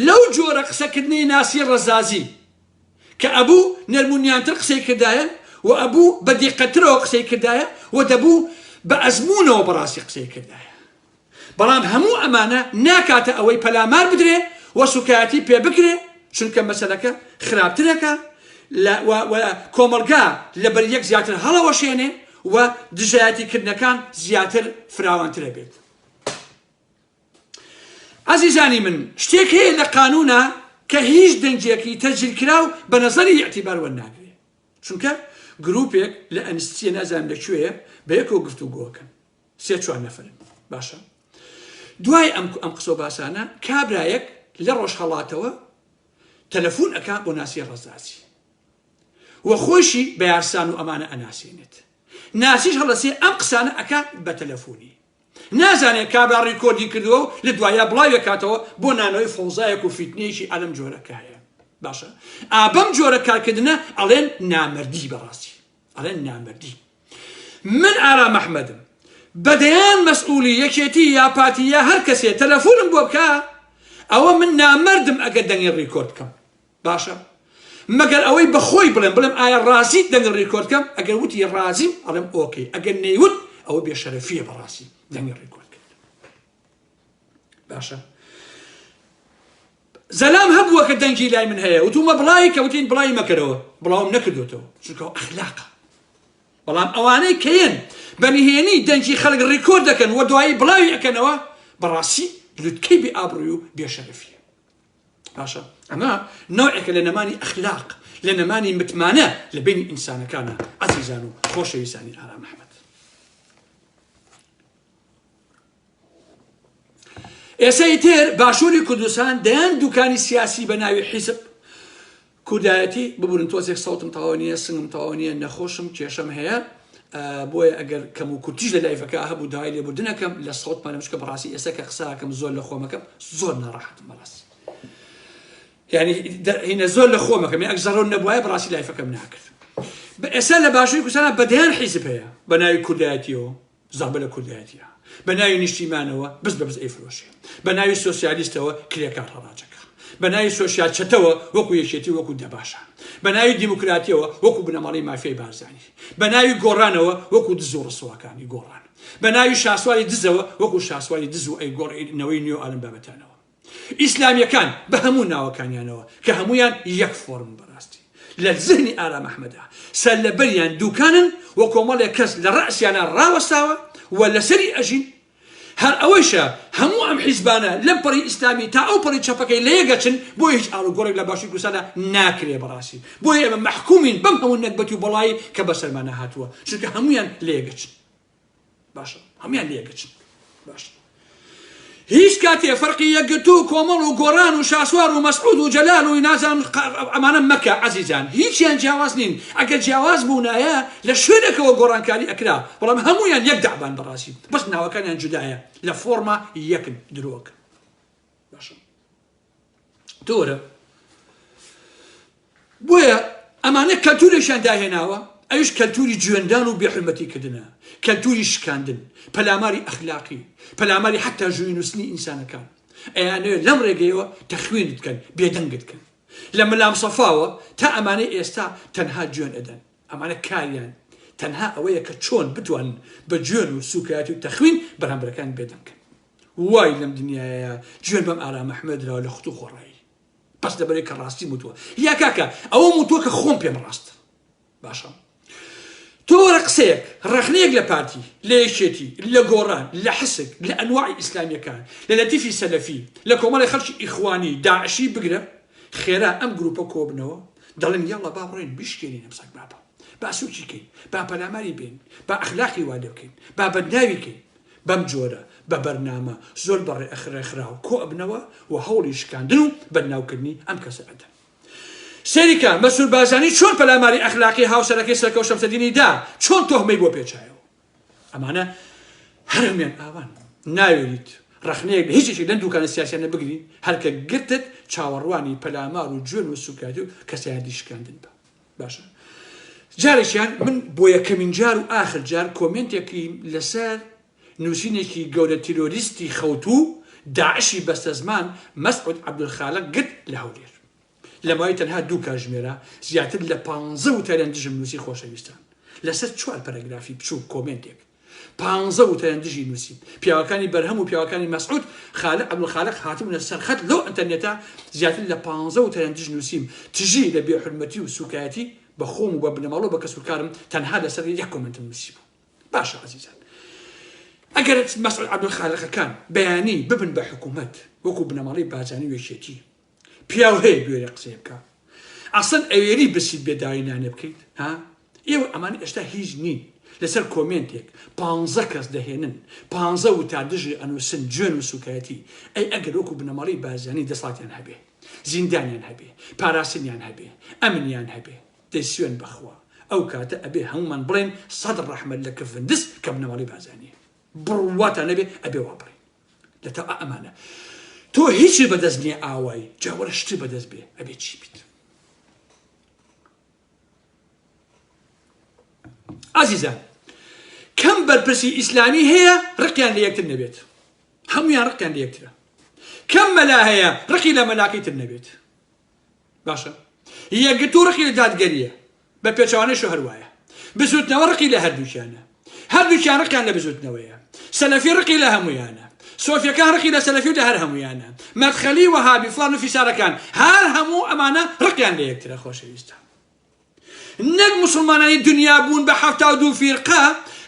لەو جۆرە قسەکردنی ناسی ڕەزازی کە ئەبوو نەرمونیانتر قسەی کردایە و ئەبوو بە دیقەترەوە قسەی کردایە و دەبوو بە ئەزمونەوە بەڕاستی قسەی کردایە بەڵام هەموو ئەمانە ناکاتە ئەوەی پەلامار بدرێ و سوکایەتی پێ بکرێ چونکە مەسەلەکە خراپترەکە و کۆمەڵگا لەبەر یەک زیاتر هەڵەوەشێنێ و دژایەتیکردنەکان زیاتر فراوانترە بێت. عزیزانی من شتێک هەیە لە قانونە کە هیچ دەنجێکی تەجلیل کراو بە نەزەری ئیعتیبار وەرناگرێ چونکە گروپێک لە ئەنستیە نازانم لەکوێیە بە یەکەوە گفتوگۆکەن 3-4 نەفرن باشە دوای ئەم قسە و باسانە کابرایەک لە ڕۆژهەڵاتەوە تەلەفۆن ئەکا بۆ ناسیە ڕەزازی وە خۆشی بە یارسان و ئەمانە ئەناسێنێت ناسیش هەڵەسێ ئەم قسانە ئەکات بە تەلەفۆنی نازانێت کابرا ڕیکۆردی کردووە و لە دوایە بڵاوی کاتەوە بۆ نانەوەی فۆزایەک و فیتنەیەکی ئەلەم جۆرەکایە باشە ئابەم جۆرە کارکردنە ئەڵێن نامردی بەڕاستی ئەڵێن نامردی من ئارام ئەحمەدم بەدەیان مەسئولی یەکێتی یا پاتی یا هەر کەسێ تەلەفۆنم بۆ بکە ئەوە من نامردم ئەگەر دەنگی ڕیکۆرد بکەم باشە مەگەر ئەوەی بەخۆی بڵێم ئایا ڕازیت دەنگی ڕیکۆرد بکەم ئەگەر وتی ڕازیم ئەڵێم ئۆکەی ئەگەر نەیوت ئەوە بێشەرەفیە بەڕاستی دەنگی ڕیکۆرد کرد باشە زەلام هەبووە کە دەنگی لای من هەیە وتومە بڵای کە وتین بڵای مەکەرەوە بڵاوم نەکردوێتەوە چونکە ئەخلاقە بەڵام ئەوانەی کەیەن بەنهێنی دەنگی خەڵک ڕیکۆرد دەکەن و دوایی بڵاوی ئەکەنەوە بەڕاستی لوتکەی بێ ئابڕووی و بێشەرەفیە باشە ئەمە نوعێکە لە نەمانی ئەخلاق لە نەمانی متمانە لە بینی ئینسانەکانە عەزیزان و خۆشەویستانی ئارام ئەحمەد ئێسای تر باشووری کوردستان دەیان دوکانی سیاسی بە ناوی حیزب کوردایەتی ببورن تۆزێک سەوتم تەواو نییە سنگم تەواو نییە نەخۆشم کێشەم هەیە بۆیە ئەگەر کەم و کورتیش لە لایفەکە هەبوو داوای لێبوردنەکەم لە سەوتمانە مشکە بەڕاستی ئێستا کە قساکەم زۆر لە خۆمەکەم زۆر ناڕەحەتم بەڕاستی یعنی هینە زۆر لە خۆمەکەم ئەگەر زەڕۆن نەبوایە بەڕاستی لایفەکەم ناکرد ئێستا لە باشووری کوردستانە بەدەیان حیزب هەیە بە ناوی کوردایەتیەوە زابە لە کوردایەتیە بە ناوی نیشتیمانەوە بز بە بز ئەیفرۆشێ بە ناوی سۆسیالیستەوە کرێکار هەڕاجەکە بە ناوی سۆسیال چەتەوە وەکو یەکێتی وەکو دەباشە بە ناوی دیموکراتیەوە وەکو بنەماڵی مافیای بارزانی بە ناوی گۆڕانەوە وەکو دز و ڕسوەکانی گۆڕان بە ناوی شاسواری دزەوە وەکو شاسواری دز و ئەیگۆڕینەوەی نوێ ئالم بابەتانەوە ئیسلامیەکان بە هەموو ناوەکانیانەوە کە هەمویان یەک فۆرم بەڕاستی لە زهنی ئارام ئەحمەدا سەرلەبەریان دووکانن وە کۆمەڵێک کەس لە ڕەسیانە ڕاوەستاوە و لەسەری ئەژین هەر ئەوەیشە هەموو ئەم حیزبانە لەم پەڕی ئیسلامی تا ئەو پەڕی چەپەکەی لە یەکەچن بۆ هیچ ئاڵوگۆڕێک لە باشووری کوردستانە ناکرێ بەڕاستی بۆیە ئێمە مەحکومین بەم هەموو نەکبەتی و بەڵایی کە بەسەرمانە هاتووە چونکە هەمویان لە یەکەچن باشە هەمویان لە یەکەچن باشە هیچ کاتێ فەرقی یەکگرتو و کۆمەڵ و گۆڕان و شاسوار و مەسعود و جەلال و نازان ئەمانە مەکە عەزیزان هیچیان جیاواز نین ئەگەر جیاواز بوونایە لە شوێنێکەوە گۆڕانکاری ئەکرا بەڵام هەمویان یەک دەعبان بەڕاستی بەس ناوەکانیان جودایە لە فۆرما یەکن درۆکن باشە تۆرە بۆیە ئەمانە کەلتورێکیان داهێناوە ئەوش کەلتوری جوێندان و بێحورمەتیکردنە کەلتوری شکاندن پەلاماری ئەخلاقی پەلاماری حتا ژووی ئینسانەکان ئەیانەوێت لەم ڕێگەیەوە تەخوێنت بکەن بێدەنگت بکەن لە مەلام سەفاوە تا ئەمانەی ئێستا تەنها جوێن ئەدەن ئەمانە کاریان تەنها ئەوەیە کە چۆن بتوانن بە جوێن و سوکایەتی و تەخوین بەرامبەرەکان بێدەنگن وای لەم دنیایە جوێن بەم ئارام ئەحمەدراوە لە خوتو خۆڕایی بەس لەبەرەوەی کە ڕاستی موتووە یا کاکە ئەوە موتووە کە خۆم پێم ڕاستە باشە تۆرە قسەیەک ڕەخنەیەک لە پارتی لە یەکێتی لە گۆڕان لە حسک لە ئەنواعی ئیسلامیەکان لە لەتیفی سەلەفی لە کۆمەڵی خەڵکی ئیخوانی داعشی بگرە خێرا ئەم گروپە کۆبنەوە دەڵێن یاڵە با بڕێن بشکێنین ئەمساک بابە با سوچی کەین با پەلاماری بین با ئەخلاقی وا لێ بکەین با بەدناوی کەین بەم جۆرە بە بەرنامە زۆر بەڕێ ئەخرێخراو کۆ ئەبنەوە و هەوڵی شکاندن و بەرناوکردنی ئەم کەسە ئەدەن سەریکە مەسعود بارزانی چۆن پەلاماری ئەخلاقی هاوسەرەکەی سەرکەوت شەمسەدینی دا چۆن تۆهمەی بۆ پێچایەوە ئەمانە هەرمیان ئاوان ناوێریت ڕەخنەیەک لە هیچێکی لەم دوکانە سیاسیانە بگرین هەرکە گرتت چاوەڕوانی پەلامار و جوێن و سوکاتی و کەسایەتی شکاندن بە باشە جارێکیان من بۆ یەکەمین جار و ئاخر جار کۆمنتێکی لەسەر نووسینێکی گەورە تیرۆریستی خەوتوو داعشی بەستە زمان مەسعود عەبدولخالق گرت لە هەولێر لەماوەی تەنها دوو کاتژمێرە زیاتر لە 15 وتاریان دژم نووسی خۆشەویستان لەسەر 4 پەرەگرافی بچوو کۆمنتێک 15 وتاریان دژی نووسی پیاوەکانی بەرهەم و پیاوەکانی مەسعود عەبدولخالق هاتبوونە سەرخەت لەو ئینتەرنێتە زیاتر لە 15 وتاریان دژ نووسیم تژی لە بێحورمەتی و سوکایەتی بە خۆم و بە بنەماڵ و بە کەسوکارم تەنها لەسەر یەک کۆمنتم نووسی بوو باشە عەزیزان ئەگەر مەسعود عەبدولخالقەکان بەیانی ببن بە حکوومەت وەکو بنەماڵی بارزانی و یەکێتی پیاو هەیە گوێرە قسەی بکە ئەسڵەن ئەوێری بچیت بێداوی نانێ بکەیت ها ئێوە ئەمانە ئێستا هیچ نین لەسەر کۆمنتێک 15 کەس دەهێنن 15 وتا دژی ئەنووسن جوێن و سوکایەتی ئەی ئەگەر وەکو بنەماڵی بازرگانی دەسڵاتیان هەبێ زیندانیان هەبێ پاراستنیان هەبێ ئەمنیان هەبێ دەی سوێن بەخوا ئەو کاتە ئەبێ هەمومان بڵێن سەد ڕەحمەت لە کفندس کە بنەماڵی بازرگانی بڕواتان نەبێ ئەبێ وا بڕێ لە تا ئەمانە تۆ هیچی بەدەست نییە ئاوایی جاوەرە شتی بەدەست بێ ئەبێ چی بیت عزیزان کەم بەرپرسی ئیسلامی هەیە ڕقیان لە یەکتر نەبێت هەمویان ڕقیان لە یەکترە کەم مەلا هەیە ڕقی لە مەلاکەی تر نەبێت باشە یەکگرتو ڕقی لە دادگەریە بە پێچەوانەیش هەروایە بزوتنەوە ڕقی لە هەردووکیانە هەردووکیان ڕقیان لە بزوتنەوەیە سەلەفی ڕقی لە هەمویانە سۆفیەکان ڕقی لە سەلەفی و لە هەر هەمویانە مەدخەلی وەهابی فڵان و فیسارەکان هەر هەموو ئەمانە ڕقیان لە یەکترە خۆشەویستان نەک مسلمانانی دنیا بوون بە 72 فیرقە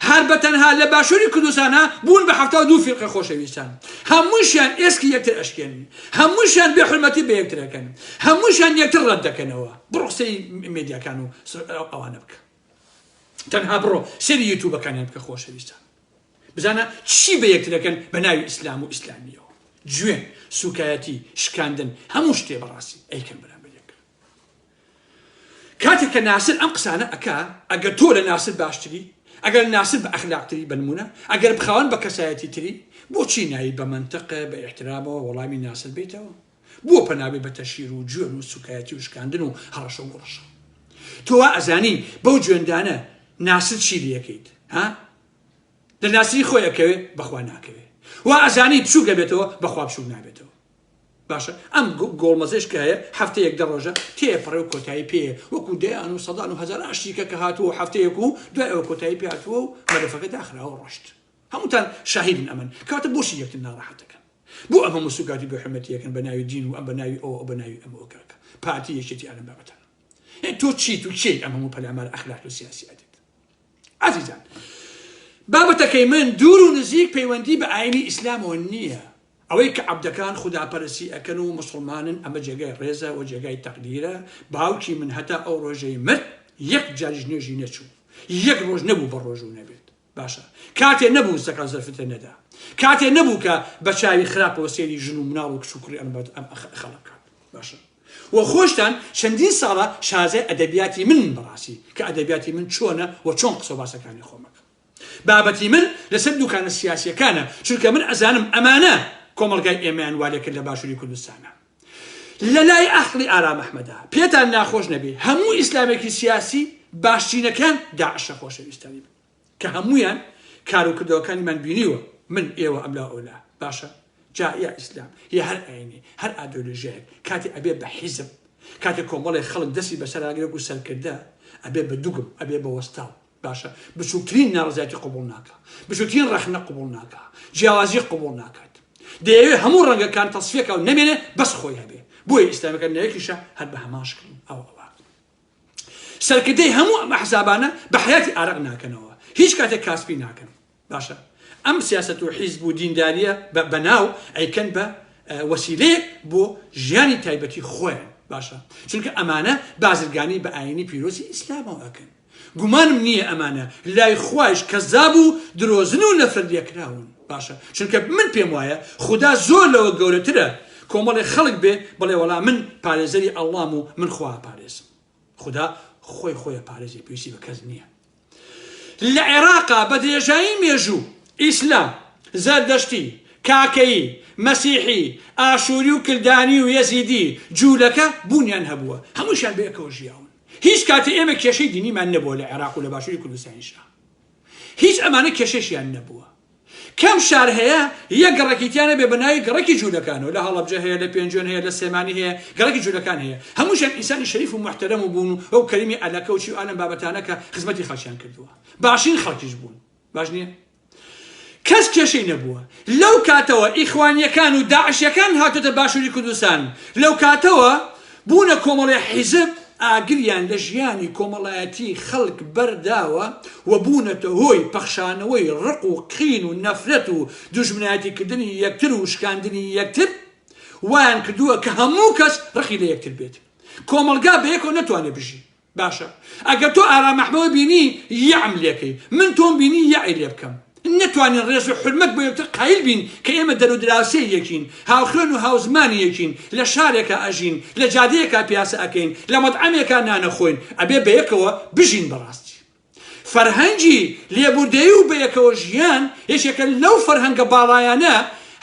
هەر بەتەنها لە باشووری کوردستانە بوون بە 72 فیرقە خۆشەویستان هەمووشیان ئێسکی یەکتر ئەشکێن هەمووشیان بێحورمەتی بە یەکترەکەن هەمووشیان یەکتر ڕەت دەکەنەوە بڕۆ قسەی مێدیاکان و ئەوانە بکە تەنها بڕۆ سەری یوتیوبەکانیان بکە خۆشەویستان بزانە چی بە یەکترەکەن بە ناوی ئیسلام و ئیسلامیەوە جوێن سوکایەتی شکاندن هەموو شتێ بەڕاستی ئەیکەن بەرامبەر یەک کاتێک کە ناسر ئەم قسانە ئەکا ئەگەر تۆ لە ناسر باشتری ئەگەر ناسر بە ئەخلاقتری بنمونە ئەگەر بخەوان بە کەسایەتی تری بۆچی نایی بە منطقە بە احترامەوە وەڵامی ناسر بیتەوە بۆ پەنابێ بە تەشیر و جوێن و سوکایەتی و شکاندن و هەڕەشە و گوڕەشە تۆ وا ئەزانی بەو جوێندانە ناسر چی لەکەیت ها لە ناسری خۆی ئەکەوێ بەخوا ناکەوێ وا ئەزانی بچوو گەبێتەوە بەخوا بچوو نابێتەوە باشە ئەم گۆڵمەزێش کە هەیە هەفتەیەک دەڕۆژە تێپەڕێ و کۆتایی پێ وەکو دەیان و سەدان و هەزار ئاشتیکە کە هاتووە هەفتەیەک و دوای ئەوە کۆتایی پێ هاتووە و مەرەفەکە داخراوە ڕۆشت هەمووتان شاهیدن ئەمن کاتە بۆشی یەکتر ناڕەحەتەکەن بۆ ئەمە مسوکاتی بە حرمەتیەکەن بە ناوی دین و ئەم بە ناوی ئەوە بە ناوی ئەمە کاکە پارتی یەکێتی ئەلم بابەتان تۆ چیت و چی ئەم هەموو پەلامار ئەخلاق و سیاسی ئەدێت عزیزان بابەتەکەی من دوور و نزیک پەیوەندی بە ئاینی ئیسلامەوە نییە ئەوەی کە عەبدەکان خوداپەرستی ئەکەن و مسلمانن ئەمە جێگای ڕێزە و جێگای تەقدیرە باوکی من هەتا ئەو ڕۆژەی مرد یەک جاریش نوێژی نەچوو یەک ڕۆژ نەبوو بە ڕۆژوو نەبێت باشە کاتێ نەبوو زەکات زەرفتە نەدا کاتێ نەبوو کە بە چاوی خراپەوە سێری ژن و مناڵ و کچ و کوڕی ئەم خەڵک کات باشە و خۆشتان چەندین ساڵە شازێ ئەدەبیاتی من بەڕاستی کە ئەدەبیاتی من چۆنە و چۆن قسە و باسەکانی خۆمەکە بابەتی من لەسەر دوکانە سیاسیەکانە چونکە من ئەزانم ئەمانە کۆمەڵگای ئێمەیان والێکرد لە باشووری کوردستانە لە لای ئەحڵی ئارام ئەحمەدا پێتان ناخۆش نەبێ هەموو ئیسلامێکی سیاسی باشترینەکان داعشە خۆشەویستانی کە هەمویان کار و کردەوەکانیمان بینیوە من ئێوە ئەملا ئەولا باشە جا یا ئیسلام یا هەر ئاینی هەر ئایدۆلۆژیایەک کاتی ئەبێ بە حیزب کاتێک کۆمەڵی خەڵک دەستی بەسەراگرێک و سەرکردە ئەبێ بە دووگم ئەبێ بە وەستاو باشە بچووکترین ناڕزایەتی قبوڵ ناکە بچووکترین ڕەخنە قبوڵ ناکە جیاوازی قبوڵ ناکات دەیەوێت هەموو ڕەنگەکان تەصفیەکە و نەمێنێ بەس خۆی هەبێ بۆیە ئیسلامەکە نەیەکیشە هەر بە هەماشکردن ئەوە سەرکردەی هەموو ئەمە حسابانە بە حیاتی ئارەق ناکەنەوە هیچ کاتێک کاسبی ناکەن باشە ئەم سیاسەت و حیزب و دینداریە بەناو ئەیکەن بە وەسیلەیەک بۆ ژیانی تایبەتی خۆیان باشە چونکە ئەمانە بازرگانی بە ئاینی پیرۆزی ئیسلامەوە ئەکەن گومانم نییە ئەمانە لای خوایش کەزاب و درۆزن و نەفرەت لێکراون باشە چونکە من پێم وایە خوددا زۆر لەوە گەورەترە کۆمەڵی خەڵک بێ بڵێ وەڵا من پارێزەری ئەڵڵام و من خوا پارێزم خوددا خۆی پارێزی پێویستی بە کەس نییە لە عێراقا بە درێژایی مێژوو ئیسلام زەردەشتی کاکەیی مەسیحی ئاشووری و کلدانی و یەزیدی جوولەکە بوونیان هەبووە هەمووشیان بەیەکەوە ژیاون هیچ کاتی ئێمە کێشەی دینیمان نەبووە لە عێراق و لە باشووری کوردستانیشا هیچ ئەمانە کێشەشیان نەبووە کەم شار هەیە یەک گەڕەکیتیانە بێ بەناوی گەڕەکی جوولەکانەوە لە هەڵەبجە هەیە لە پێنجۆن هەیە لە سێمانی هەیە گەڕەکی جوولەکان هەیە هەمووشیان ئینسانی شەریف و محتەرەم و بوون و ئەو کەریمی ئەلەکە و چی و ئالەم بابەتانە کە خزمەتی خەڵکیان کردووە باشین خەڵکیش بوون باش نییە کەس کێشەی نەبووە لەو کاتەوە ئیخوانیەکان و داعشیەکان هاتوتە باشووری کوردستان لەو کاتەوە بوونە کۆمەڵی حیزب ئاگریان لە ژیانی کۆمەڵایەتی خەڵک بەرداوە و بوونەتە هۆی پەخشانەوەی ڕق و قین و نەفرەت و دوژمنایەتیکردنی یەکتر و شکاندنی یەکتر وایان کردووە کە هەموو کەس ڕقی لە یەکتر بێت کۆمەلگا بە یەکەوە نەتوانێت بژی باشە ئەگەر تۆ ئارامەحمەوە بینی یەعم لێکەی من تۆم بینی یەعی لێ بکەم نتوانین ڕێز و حرمەت بۆ یەکتر قایل بین کە ئێمە دەرو دراوسێ یەکین هاوخوێن و هاوزمانی یەکین لە شارێکە ئەژین لە جادەیەکە پیاسە ئەکەین لە مەطعەمێکە نانەخۆین ئەبێ بەیەکەوە بژین بەڕاستی فەرهەنگی لێبوردەیی و بەیەکەوە ژیان یەکێکە لەو فەرهەنگە باڵایانە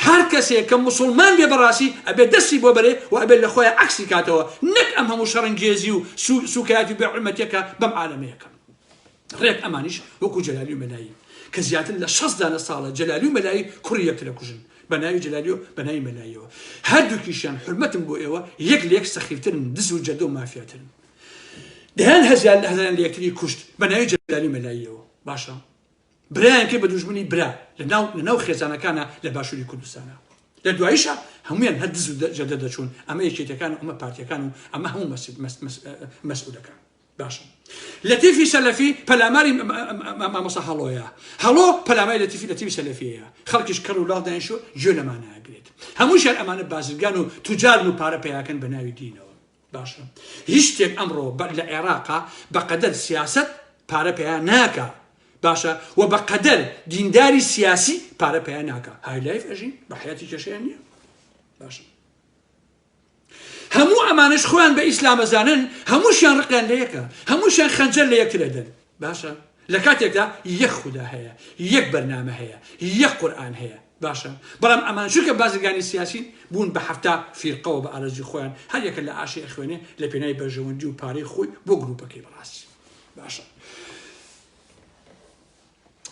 هەر کەسێک کە مسلمان بێ بەڕاستی ئەبێ دەستی بۆ بەرێ و ئەبێ لە خۆیان عەکسی کاتەوە نەک ئەم هەموو شەڕەنگێزی و سوکایەتی و بێحورمەتیەکە بەم عالەمەیەکە ڕێک ئەمانیش وەکو جەلالی و مەلایی کە زیاتر لە 60 ساڵە جەلالی و مەلایی کوڕی یەکترە کوژن بە ناوی جەلالی و بە ناوی مەلاییەوە هەردووکیشیان حورمەتم بۆ ئێوە یەک لە یەک سەخیفترن دز و جەدە و مافیاترن دەیان هەزیان لە یەکتری کوشت بە ناوی جەلالی و مەلاییەوە باشە برایان کرد بە دوژمنی برا لە ناو خێزانەکانە لە باشووری کوردستانە لە دواییشە هەمویان هەر دز و جەدە دەچوون ئەمە یەکێتەکان و ئەمە پارتیەکان و ئەمە هەموو مەسئولەکان باشە لەتیفی سەلەفی پەلاماری مامۆستا هەڵۆیە هەڵۆ پەلاماری لەتیفی سەلەفیەیە خەڵکیش کەڕ و لاڵ دایانشۆ گوێ لەمانەگرێت هەمووشیان ئەمانە بازرگان و توجارن و پارە پێیاکەن بە ناوی دینەوە باشە هیچ شتێک ئەمڕۆ لە عێراقا بەقەدەر سیاسەت پارە پێیان ناکە باشە و بەقەدەر دینداری سیاسی پارە پێیان ناکە های لایف ئەژین بە حیاتی کێشەیان نییە باشە هەموو ئەمانش خۆیان بە ئیسلام ئەزانن هەمووشیان ڕقیان لە یەکە هەمووشیان خەنجەر لە یەکترە دەن باشە لە کاتێکدا یەک خودا هەیە یەک بەرنامە هەیە یەک قورئان هەیە باشە بەڵام ئەمان چونکە بازرگانی سیاسی بوون بە 7 فیرقەوە بە ئارەزوی خۆیان هەر یەکە لە ئاشی ئەخوێنێ لە پێناوی بەرژەوەندی و پارەی خۆی بۆ گروپەکەی بەڕاستی باشە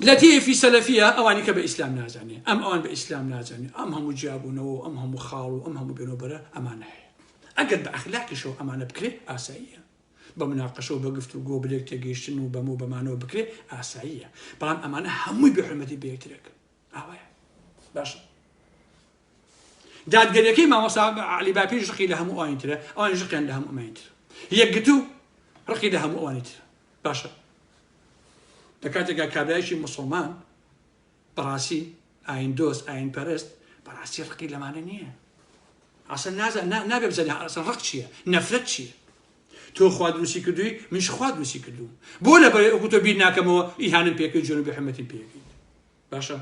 لەتیفی سەلەفیە ئەوانی کە بە ئیسلام نازانێ ئەوان بە ئیسلام نازانێ ئەم هەموو جیابوونەوە ئەم هەموو خاڵ و ئەم هەموو بێنەوەبەرە ئەمانە هەیە ئەگەر بە ئەخلاقیشەوە ئەمانە بکرێ ئاساییە بە مناقەشەوە بە گفتوگۆ بلێک تێگەیشتن و بەموو بەمانەوە بکرێ ئاساییە بەڵام ئەمانە هەمووی بێحورمەتی بەیەکترێک ئاوایە باشە دادگەریەکەی مامۆستا عەلی باپیر ڕقی لە هەموو ئەوانیترە ئەوان ڕقیان لە هەموو ئەمانیترە یەکگرتو ڕقی لە هەموو ئەوانیترە باشە لە کاتێکا کابرایشی مسلمان بەڕاستی ئاین دۆست ئاین پەرست بەڕاستی ڕقی لەمانە نییە ئاسن نابێ بزانێ ئاسن ڕق چییە نەفرەت چییە تۆ خوا دروستی کردووی منش خوا دروستی کردووم بۆ لەبەرێ وەکو تۆ بیر ناکەمەوە ئیهانم پێکەی جۆن و بێحورمەتیم پێکەی باشە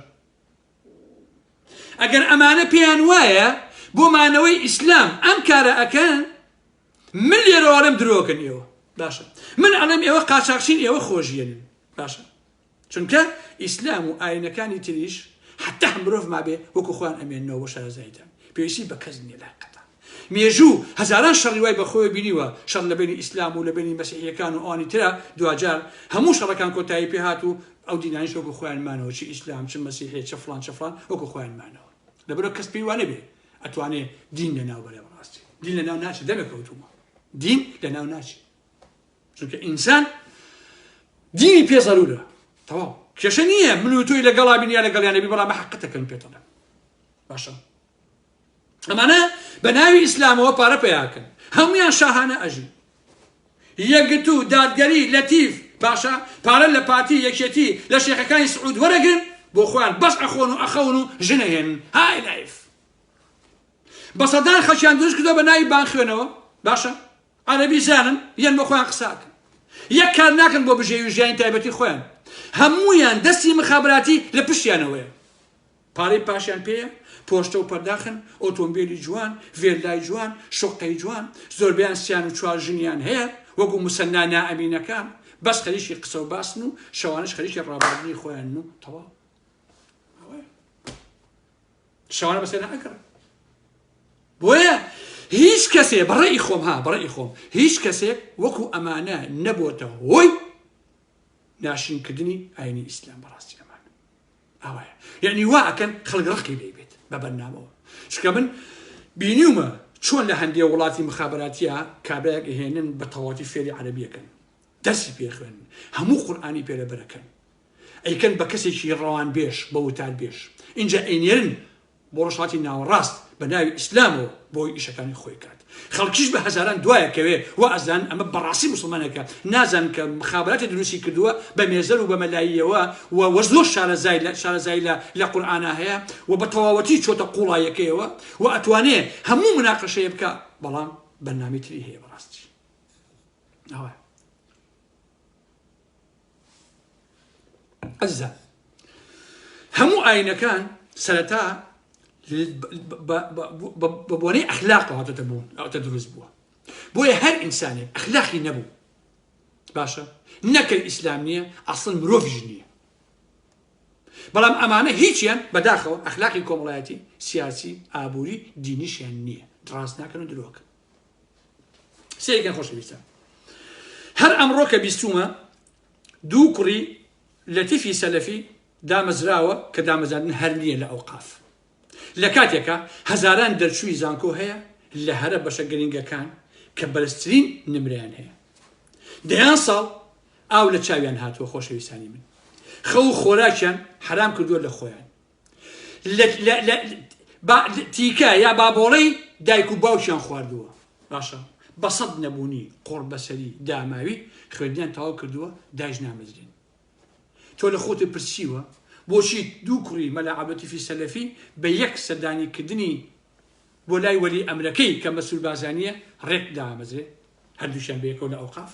ئەگەر ئەمانە پێیان وایە بۆ مانەوەی ئیسلام ئەم کارە ئەکەن من لێرەوەڵێم درۆکن ئێوە باشە من ئەڵێم ئێوە قاچاقچین ئێوە خۆشیێنن باشە چونکە ئیسلام و ئاینەکانی تریش حتا مرۆڤ مابێ وەکو خۆیان ئەمێننەوە بۆ شارەزاییدان پێویستی بە کەس نییە لاقەتە مێژوو هەزاران شەڕی وای بەخۆی بینیوە شەڕ لە بینی ئیسلام و لە بینی مەسیحیەکان و ئەوانی ترە دوجار هەموو شەڕەکان کۆتایی پێ هات و ئەو دینانیش وەکو خۆیان مانەوە چی ئیسلام چ مەسیحی چ فڵان چ فڵان وەکو خۆیان مانەوە لەبەرەوە کەس پێی وانە بێ ئەتوانێ دین لەناو بەرێ بەڕاستی دین لەناو ناچێت دەمێکەوتومە دین لەناو ناچێت چونکە ئینسان دینی پێ زەرورە تەواو کێشە نییە من و تۆی لەگەڵا بینیا لەگەڵیان نەبی بەڵام حەقەتەکەن پێتەڵێ باشە ئەمانە بە ناوی ئیسلامەوە پارە پێیاکەن هەمویان شاهانە ئەژین یەکگرتو دادگەری لەتیف باشە پارە لە پارتی یەکێتی لە شێخەکانی سعود وەرەگرن بۆ خۆیان بەس ئەخۆن و ئەخەون و ژنەهێنن های لایف بەسەدان خەڵکیان دروست کردووە بە ناوی بانخوێنەوە باشە عەرەبی زانن یان بە خۆیان قساکەن یەک کار ناکەن بۆ بژێوی ژیانی تایبەتی خۆیان هەموویان دەستی مخابراتی لە پشتیانەوەیە پارەی پاشیان پێیە پۆشتە و پەرداخن ئۆتۆمبیلی جوان ڤێلای جوان شوقەی جوان زۆربیان سیان و چوار ژنیان هەیە وەکو موسەنا نائەمینەکان بەس خەریکی قسە و باسن و شەوانش خەریکی ڕابردنی خۆیان و تەواو شەوانە بەسێ نەئەکڕن بۆیە هیچ کەسێ بەڕێی خۆم هیچ کەسێک وەکو ئەمانە نەبووەتە هۆی ناشینکردنی ئاینی ئیسلام بەڕاستی ئەمانە ئەوایە یعنی وا ئەکەن خەڵک ڕقی لێ بێت بە بەرنامەوە چکە من بینیومە چۆن لە هەندێک وڵاتی مخابراتیە کابرایەک هێنن بە تەواوەتی فێری عەرەبیەکەن دەستی پێخوێنن هەموو قورئانی پێرەبەرەکەن ئەیکەن بە کەسێکی ڕەوان بێش بە وتار بێش اینجا ئەینێرن بۆ ڕۆژهاتی ناوەڕاست بە ناوی ئیسلامەوە بۆی ئیشەکانی خۆی کات خەڵکیش بە هەزاران دوایەکەوێ و ئەزان ئەمە بەڕاستی موسڵمانەکە نازان کە مخابراتی دروستی کردووە بە مێزەر و بە مەلاییەوە و زۆر شارەزای لە قورئانە هەیە و بە تەواوەتی چۆتە قوڵایەکەیەوە و ئەتوانێ هەموو مناقەشەیە بکە بەڵام بەرنامەی تری هەیە بەڕاستی ئەزە هەموو ئاینەکان سەرەتا بە بۆنەی ئەخلاق هاتۆتە بوون ئەوتە دروست بووە بۆیە هەر ئینسانێک ئەخلاقی نەبوو باشە نەکرد ئیسلام نییە ئەسڵ مرۆڤیش نییە بەڵام ئەمانە هیچیان بەداخەوە ئەخلاقی کۆمەڵایەتی سیاسی ئابووری دینیشیان نییە دڕاست ناکەن و درۆکن سێکەن خۆشەویستان هەر ئەمڕۆ کە بیستومە دوو کوڕی لەتیفی سەلەفی دامەزراوە کە دامەزاندن هەر نییە لە ئەوقاف لە کاتێکە هەزاران دەرچووی زانکۆ هەیە لە هەرە بەشە گرنگەکان کە بەرزترین نمرەیان هەیە دەیان ساڵ ئاو لە چاویان هاتووە خۆشەویستانی من خەو خۆراکیان حرام کردووە لە خۆیان تیکە یا بابۆڵەی دایک و باوکیان خواردووە باشە بەسەد نەبوونی قۆڕ بەسەری داماوی خوێندیان تەواو کردووە داژ نامەزرێن تۆ لە خۆت پرسیوە بۆچی دوو کوڕی مەلاعەبەتی فی سەلەفی بە یەک سەردانیکردنی بۆ لای وەلی ئەمرەکەی کە مەسوول بازانیە ڕێک دامەزرێ هەردووشیان بەیەکەوە لە ئەوقاف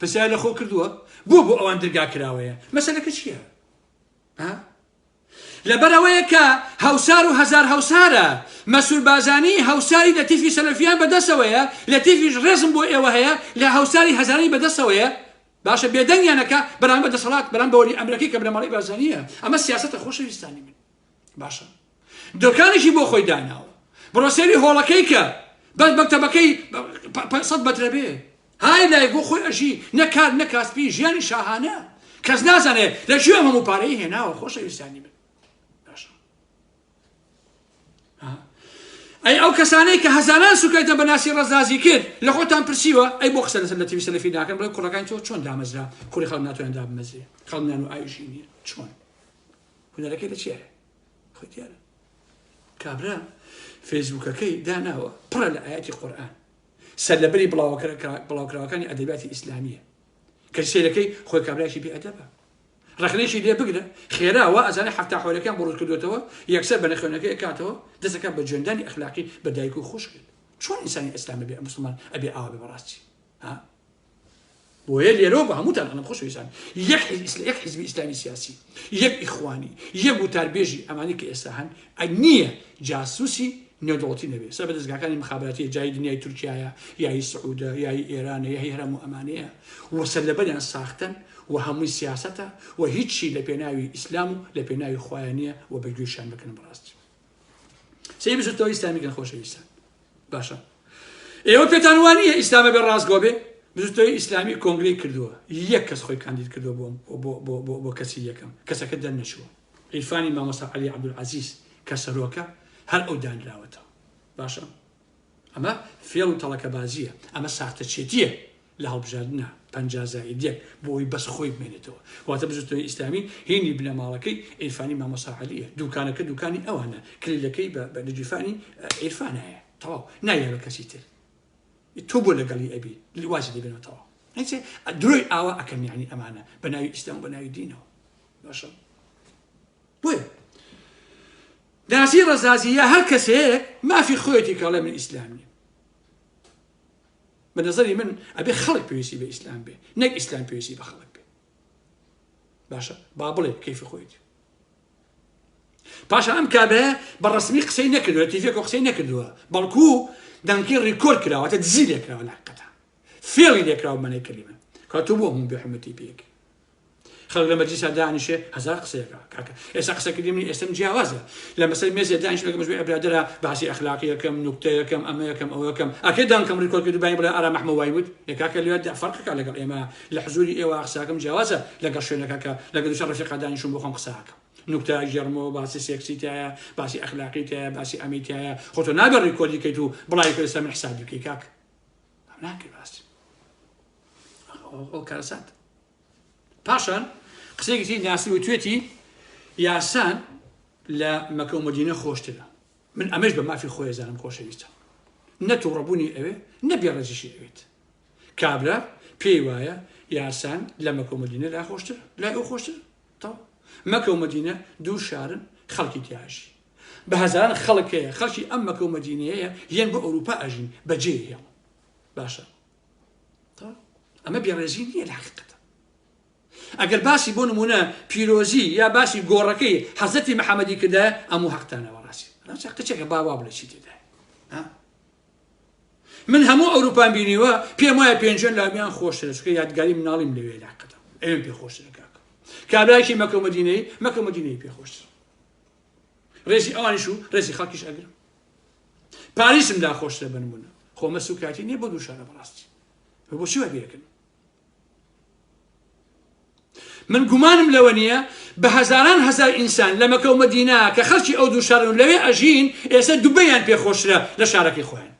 پرسیار لە خۆ کردووە بۆ ئەوان دەرگا کراوەیە مەسەلەکە چییە لەبەرەوەیە کە هەوسار و هەزار هەوسارە مەسوول بازانی هەوساری لە تیفی سەلەفیان بەدەستەوەیە لە تیفیش ڕێزم بۆ ئێوە هەیە لە هەوساری هەزاری بەدەستەوەیە باشە بێدەنگیانەکە بەرامبەر دەسەڵات بەرامبەر بەوەلی ئەمرەکەی کە بنەماڵەی بازانیە ئەمە سیاسەتە خۆشەویستانی من باشە دۆکانێکی بۆ خۆی داناوە بڕۆ سێری هۆڵەکەی کە بەس مەکتەبەکەی 100 مەترە بێ های لای بۆ خۆی ئەژی نەکار نەکاسپی ژیانی شاهانە کەس نازانێت لە کوێ هەموو پارەی هێناوە خۆشەویستانی من باشە ئەی ئەو کەسانەی کە هەزاران سوکەیتە بەناسی ڕەزازی کرد لە خۆتان پرسیوە ئەی بۆ قسە لەسەر لە تیوی سەلەفی ناکەن بڵێ کوڕەکانی تۆ چۆن دامەزرا کوڕی خەڵک ناتوانێت دابمەزرێ خەڵک و ئاویشی نییە چۆن هونەرەکەی لە چییە خۆی دیارە کابرا فێسبووکەکەی داناوە پڕە لە ئاەتی قورئان سەرلەبەری بڵاوکراوەکانی ئەدەبیاتی ئیسلامیە کە سێرەکەی خۆی کابرایشی بێئەدەبە ڕخنەیەکی لێ بگرە خێراوە ئەزانێ حەفتا حۆلەکان بڕۆ کردوێتەوە یەکسەر بە نەخوێنەکەی ئەکاتەوە دەستەکان بە جوێندانی ئەخلاقی بە دایک و خوشکرد چۆن ئینسانی ئیسلامە بێ مسلمان ئەبێ ئاوا بێ بەڕاستی بۆیە لێرەوە بە هەمووتان ئەنم خۆشەویستان یەک حیزبی ئیسلامی سیاسی یەک ئیخوانی یەک وتاربێژی ئەمانی کە ئێستا هەن نییە جاسووسی نێودوڵەتی نەبێ سەر بە دەستگاکانی مخابراتی جای دنیای تورکیایە یای سعودە یای ئێرانە یای هەرەموو ئەمانەیە وە سەرلەبەریان ساختن و هەمووی سیاسەتە و هیچی لە پێناوی ئیسلام و لە پێناوی خۆیان نییە و بەگوێشان بکەن بەڕاستی سێ بزوتەوە ئیسلامیکەن خۆشەویستان باشە ئێوە پێتان وانییە ئیسلامە بێ ڕاستگۆ بێ بزوتەوەی ئیسلامی کۆنگرەی کردووە یەک کەس خۆی کاندید کردووە بۆ کەسی یەکەم کەسەکە دەرنەچووە عیرفانی مامۆستا عەلی عەبدولعەزیز کە سەرۆکە هەر ئەو دانراوەتەوە باشە ئەمە فێڵ و تەڵەکە بازیە ئەمە ساختەچێتیە لە هەڵبژاردنە 50 زائید 1 بۆی بەس خۆی بمێنێتەوە واتە بزوتەوەی ئیسلامی هینی بنەماڵەکەی عیرفانی مامۆستا عەلیە دوکانەکە دوکانی ئەوانە کلیلەکەی بە نجیفانی عیرفان هەیە تەواو نایە بە کەسی تر تۆ بۆ لەگەڵی ئەبی وازی دەبێنەوەتەوە درۆی ئاوا ئەکەم یعنی ئەمانە بە ناوی ئیسلام بە ناوی دینەوە باشە بۆیە ناسی ڕەزازیە هەر کەسێک مافی خۆیەتی کاڵێ من ئیسلامی بە نەزەری من ئەبێ خەڵک پێویستی بە ئیسلام بێ نەک ئیسلام پێویستی بە خەڵک بێ باشە با بڵێ کەیفی خۆیەتی پاشە ئەم کابرایە بە ڕەسمی قسەی نەکردووە تیڤێکەوە قسەی نەکردووە بەڵکو دەنگی ڕیکۆرد کراوەتە دزی لێکراوە لە حەقەتە فێڵی لێکراوە بەمانای کەلیمە کاتۆ بۆ هەموو بێحرمەتی پێیەکە خەڵک لە مەجلیسا دانیشێ هەزار قسەیەکە کاکە ئێستا قسەکردی منی ئێستم جیاوازە لە مەسەری مێزێ دانیش لەگە مەجموعی ئەبرادەرە باسی ئەخلاقی یەکەم نوکتە یەکەم ئەمە یەکەم ئەوە یەکەم ئەکەی دانکەم ڕیکۆرد کردو باین بڵێ ئارا مەحموود وای بود یەکاکە لێوە فەرقەکە لەگەڵ ئێمە لە حزوری ئێوە قساکەم جیاوازە لەگەڵ شوێنەکە کە لەگە دووشە ڕەفیقا دانیشم بۆ خۆم قساکەم نوکتە ژێرمەوە باسی سێکسیتایە باسی ئەخلاقیتایە باسی ئەمیتایە خۆ تۆ نابێ ڕیکۆردی کەیت و بڵای کە ئێستا من حسابی بکەی کاک ناکرد باسی ئەو کارەسات پاشان قسەیەکی ناسی و توێتی یاسان لە مەکە و مەدینە خۆشترە من ئەمەش بە مافی خۆی زانم خۆشەویستە نەتووڕەبوونی ئەوێ نەبێڕێژیشی ئەوێت کابرا پێی وایە یاسان لە مەکە و مەدینە لا خۆشتر لای ئەو خۆشتر تەواو مەکە و مەدینە دوو شارن خەڵکی تیاژی بە هەزاران خەڵکەیە خەڵکی ئەم مەکە و مەدینەیە یەن بە ئەوروپا ئەژین بەجێ هێڵ باشە ئەمە بێڕێژی نییە لە حەقیقەتە ئەگەر باسی بۆ نمونە پیرۆزی یا باسی گۆڕەکەی حەزەتی محەممەدی کردە ئەموو حەقتانەوە ڕاستی قچێکە باوا بڵێ چی تێدا من هەموو ئەوروپان بینیوە پێم وایە پێنجێن لامیان خۆشترە چکە یادگاری مناڵیم لەوێ لاقەتە ئەوێن پێ خۆشترە کاکە کابرایکی مەکە و مەدینەی پێ خۆشترە ڕێزی ئەوانیش و ڕێزی خەڵکیش ئەگرم پاریسم لا خۆشترە بنمونە خۆمە سوکاتی نییە بۆ دوو شارە بەڕاستی بۆچی وە بێکن من گومانم لەوە نییە بە هەزاران هەزار ئینسان لە مەکە و مەدینە کە خەڵکی ئەو دوو شارن لەوێ ئەژین ئێستا دوبەیان پێ خۆشترە لە شارەکەی خۆیان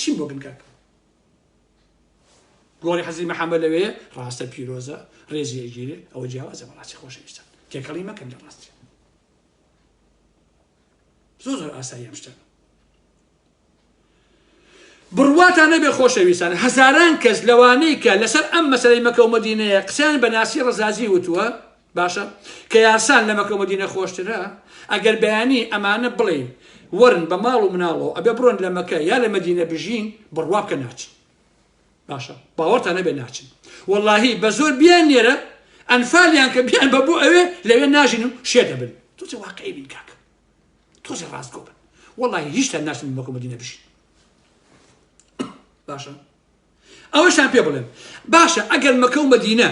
چیم بۆ بن کاکە گۆڕی حەزی محەممەد لەوەیە ڕاستە پیرۆزە ڕێزی ئەگیرێ ئەوە جیاوازە بەڕاستی خۆشەویستان تێکەڵی مەکەن لە ڕاستی زۆر ئاسایی ئەم شتانە بڕواتان نەبێ خۆشەویستان هەزاران کەس لەوانەی کە لەسەر ئەم مەسەلەی مەکە و مەدینەیە قسەیان بە ناسی ڕەزازی وتووە باشە کە یاسان لە مەکە و مەدینە خۆشترە ئەگەر بەیانی ئەمانە بڵێ وەرن بە ماڵ و مناڵەوە ئەبێ بڕۆن لە مەکە یا لە مەدینە بژین بڕوا بکە ناچن باشە باوەڕتان نەبێ ناچن وەڵاهی بە زۆر بیان نێرە ئەنفالیان کە بیان بە بۆ ئەوێ لەوێ ناژین و شێ دەبن تۆزی واقعی بین کاکە تۆزی ڕاستگۆ بن وەڵاهی هیچتان ناچن مەکە و مەدینە بژین باشە ئەوەشان پێ بڵێن باشە ئەگەر مەکە و مەدینە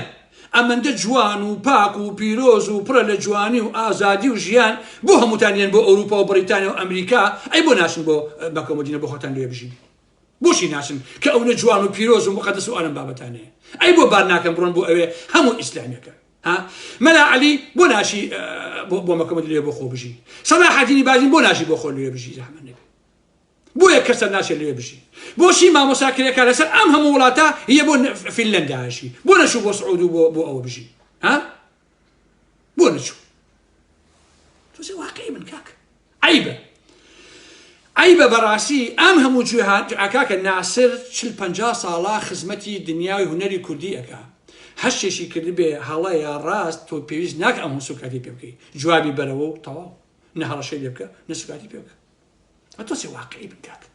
ئەمەندە جوان و پاک و پیرۆز و پڕە لە جوانی و ئازادی و ژیان بۆ هەمووتانیان بۆ ئەوروپا و بریتانیا و ئەمریکا ئەی بۆ ناچن بۆ مەکە و مەدینە بۆ خۆتان لێ بژین بۆشی ناچن کە ئەوە جوان و پیرۆز و مقدس و ئەم بابەتانەیە ئەی بۆ بار ناکەم بڕۆن بۆ ئەوێ هەموو ئیسلامیەکە مەلا عەلی بۆ ناشی بۆ مەکە و مەدینە بۆ خۆ بژی سەلاح الدین بازین بۆ ناشی بۆ خۆ لێ بژی زەحمەت نەبێ بۆ یەک کەسە ناشێت لێ بژی بۆشی مامۆساکرێکە لەسەر ئەم هەموو وڵاتە هیە بۆ فینلەنداشی بۆ نەچوو بۆ سعود و بۆ ئەوە بژی بۆ نەچوو تۆزێ واقعی من کاکە عیبە بەڕاستی ئەم هەموو جوێکاکە ناسر 40-50 ساڵا خزمەتی دنیای هونەری کوردی ئەکا هەشتێکی کرد بێ هەڵەیە ڕاست تۆ پێویست ناکە ئەم سوکاتی پێ بکەی جوابی بەرەوە و تەواو نە هەڵەشەی لێ بکە نە سوکاتی پێ بکە تۆزێ واقعی بن کاکە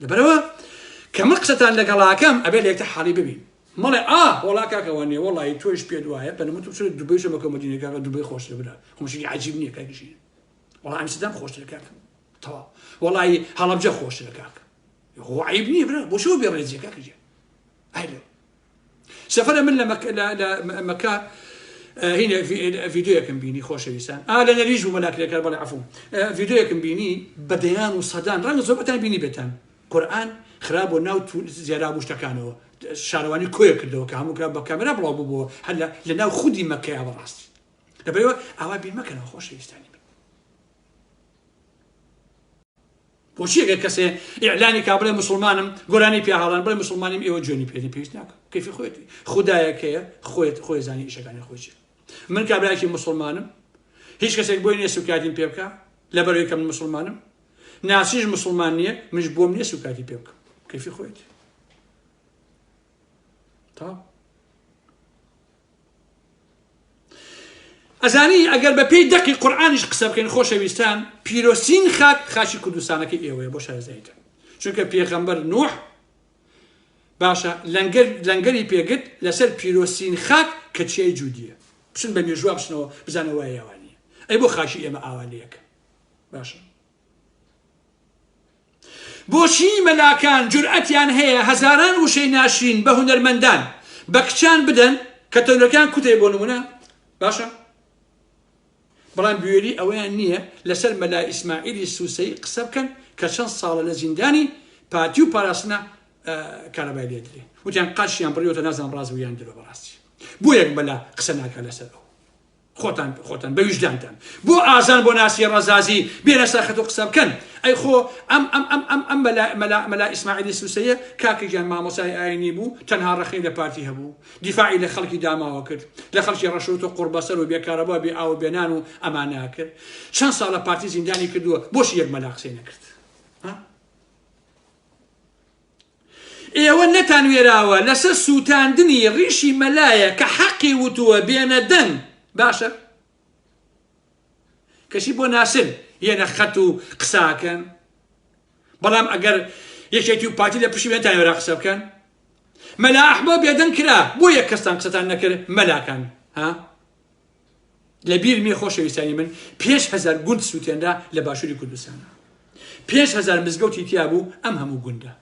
لەبەرەوە کە من قسەتان لەگەڵاکەم ئەبێ لە یەکتە حاڵی ببین مەڵێ وەڵا کاکەوە نییە وەڵی تۆش پێ دوایە بەنمە تو بچێت دوبەیش مەکە و مەدینەکە دوبەی خۆشتر برا خۆشی عجیب نییە کاکەشی وەڵا ئەمستردام خۆشترە کاکە تەواو وەڵی هەڵەبجە خۆشترە کاکە عیب نییە برا بۆ شەوە بێ ڕێزیە کاکەجێ سەفەرە من لە مەکە هنا فيديوكم بيني خوش ويسان لا نريج وملاك لك بلا عفو فيديوكم بيني بديان وصدان رانغ زوبتان بيني بتان قرآن خراب وناوت زيارة مشتكانه شارواني كوي كردو كامو كاميرا بلا بوبو هلا لناو خدي مكة على راسي لبريوا اوابي مكة خوش ويستاني وشي قال كسي اعلاني كابل مسلمانم قراني بيا هالان بلا مسلمانم ايو جوني بيدي بيسناك كيف خويتي خدايا كيا خويت زاني ايش كان خويتي من كابلاكي مسلمانم هیچ کەسێک بۆی نییە سوکاتیم پێ بکە لەبەرەوەی کە من مسلمانم ناسیش مسلمان نییە منش بۆم نییە سوکاتی پێ بکەم کەیفی خۆیت تا ئەزانی ئەگەر بە پێی دەقی قورئانیش قسە بکەین خۆشەویستان پیرۆسین خاچی کوردستانەکەی ئێوەیە بۆ شارەزاییتە چونکە پێغەمبەر نوح باشە لەنگەری پێگرت لەسەر پیرۆسین خاک کە چیای جوودیە بچن بە مێژووا بچنەوە بزانە وای ئەوانیە ئەی بۆ خاشی ئێمە ئاوانەیەکە باشە بۆچی مەلاکان جورئەتیان هەیە هەزاران وشەی ناشرین بە هونەرمەندان بە کچان بدەن کە تەورەکان کوتێ بۆ نمونە باشە بەڵام بوێری ئەوەیان نییە لەسەر مەلا ئیسماعیلی سووسەی قسە بکەن کە چەند ساڵە لە زیندانی پاتی و پاراستنە کارەبای لێ درێ وتیان قاشیان بڕیۆتە نازانم ڕازویان درۆ بەڕاستی بۆ یەک مەلا قسە ناکە لەسەر ئەو خۆتان بە ویژدانتان بۆ ئازان بۆ ناسی ڕەزازی بێنە ساخەت و قسە بکەن ئەی خۆ ئەم مەلا ئیسماعیلی سووسەیە کاکەگیان مامۆسای ئاینی بوو تەنها ڕەخی لە پارتی هەبوو دیفاعی لە خەڵکی داماوە کرد لە خەڵکی ڕەشەوت و قوربەسەر و بێکارەبا بێ ئاو بێنان و ئەمانە کرد چەند ساڵە پارتی زیندانی کردووە بۆشی یەک مەلا قسەی نەکرد ئێوە نەتانوێراوە لەسەر سووتاندنی ڕیشی مەلایە کە حەقی وتووە بێنە دەنگ باشە کەشی بۆ ناسن یەنە خەت و قساکەن بەڵام ئەگەر یەکێکی و پارتی لە پشتی بێنتان وێرا قسە بکەن مەلا ئەحمە بێدەنگ کرا بۆ یەک کەستان قسەتان نەکرد مەلاکان ها لە بیرمی خۆشەویستانی من 5,000 گوند سووتێنرا لە باشووری کوردستانە 5,000 مزگەوتی تیا بوو ئەم هەموو گوندە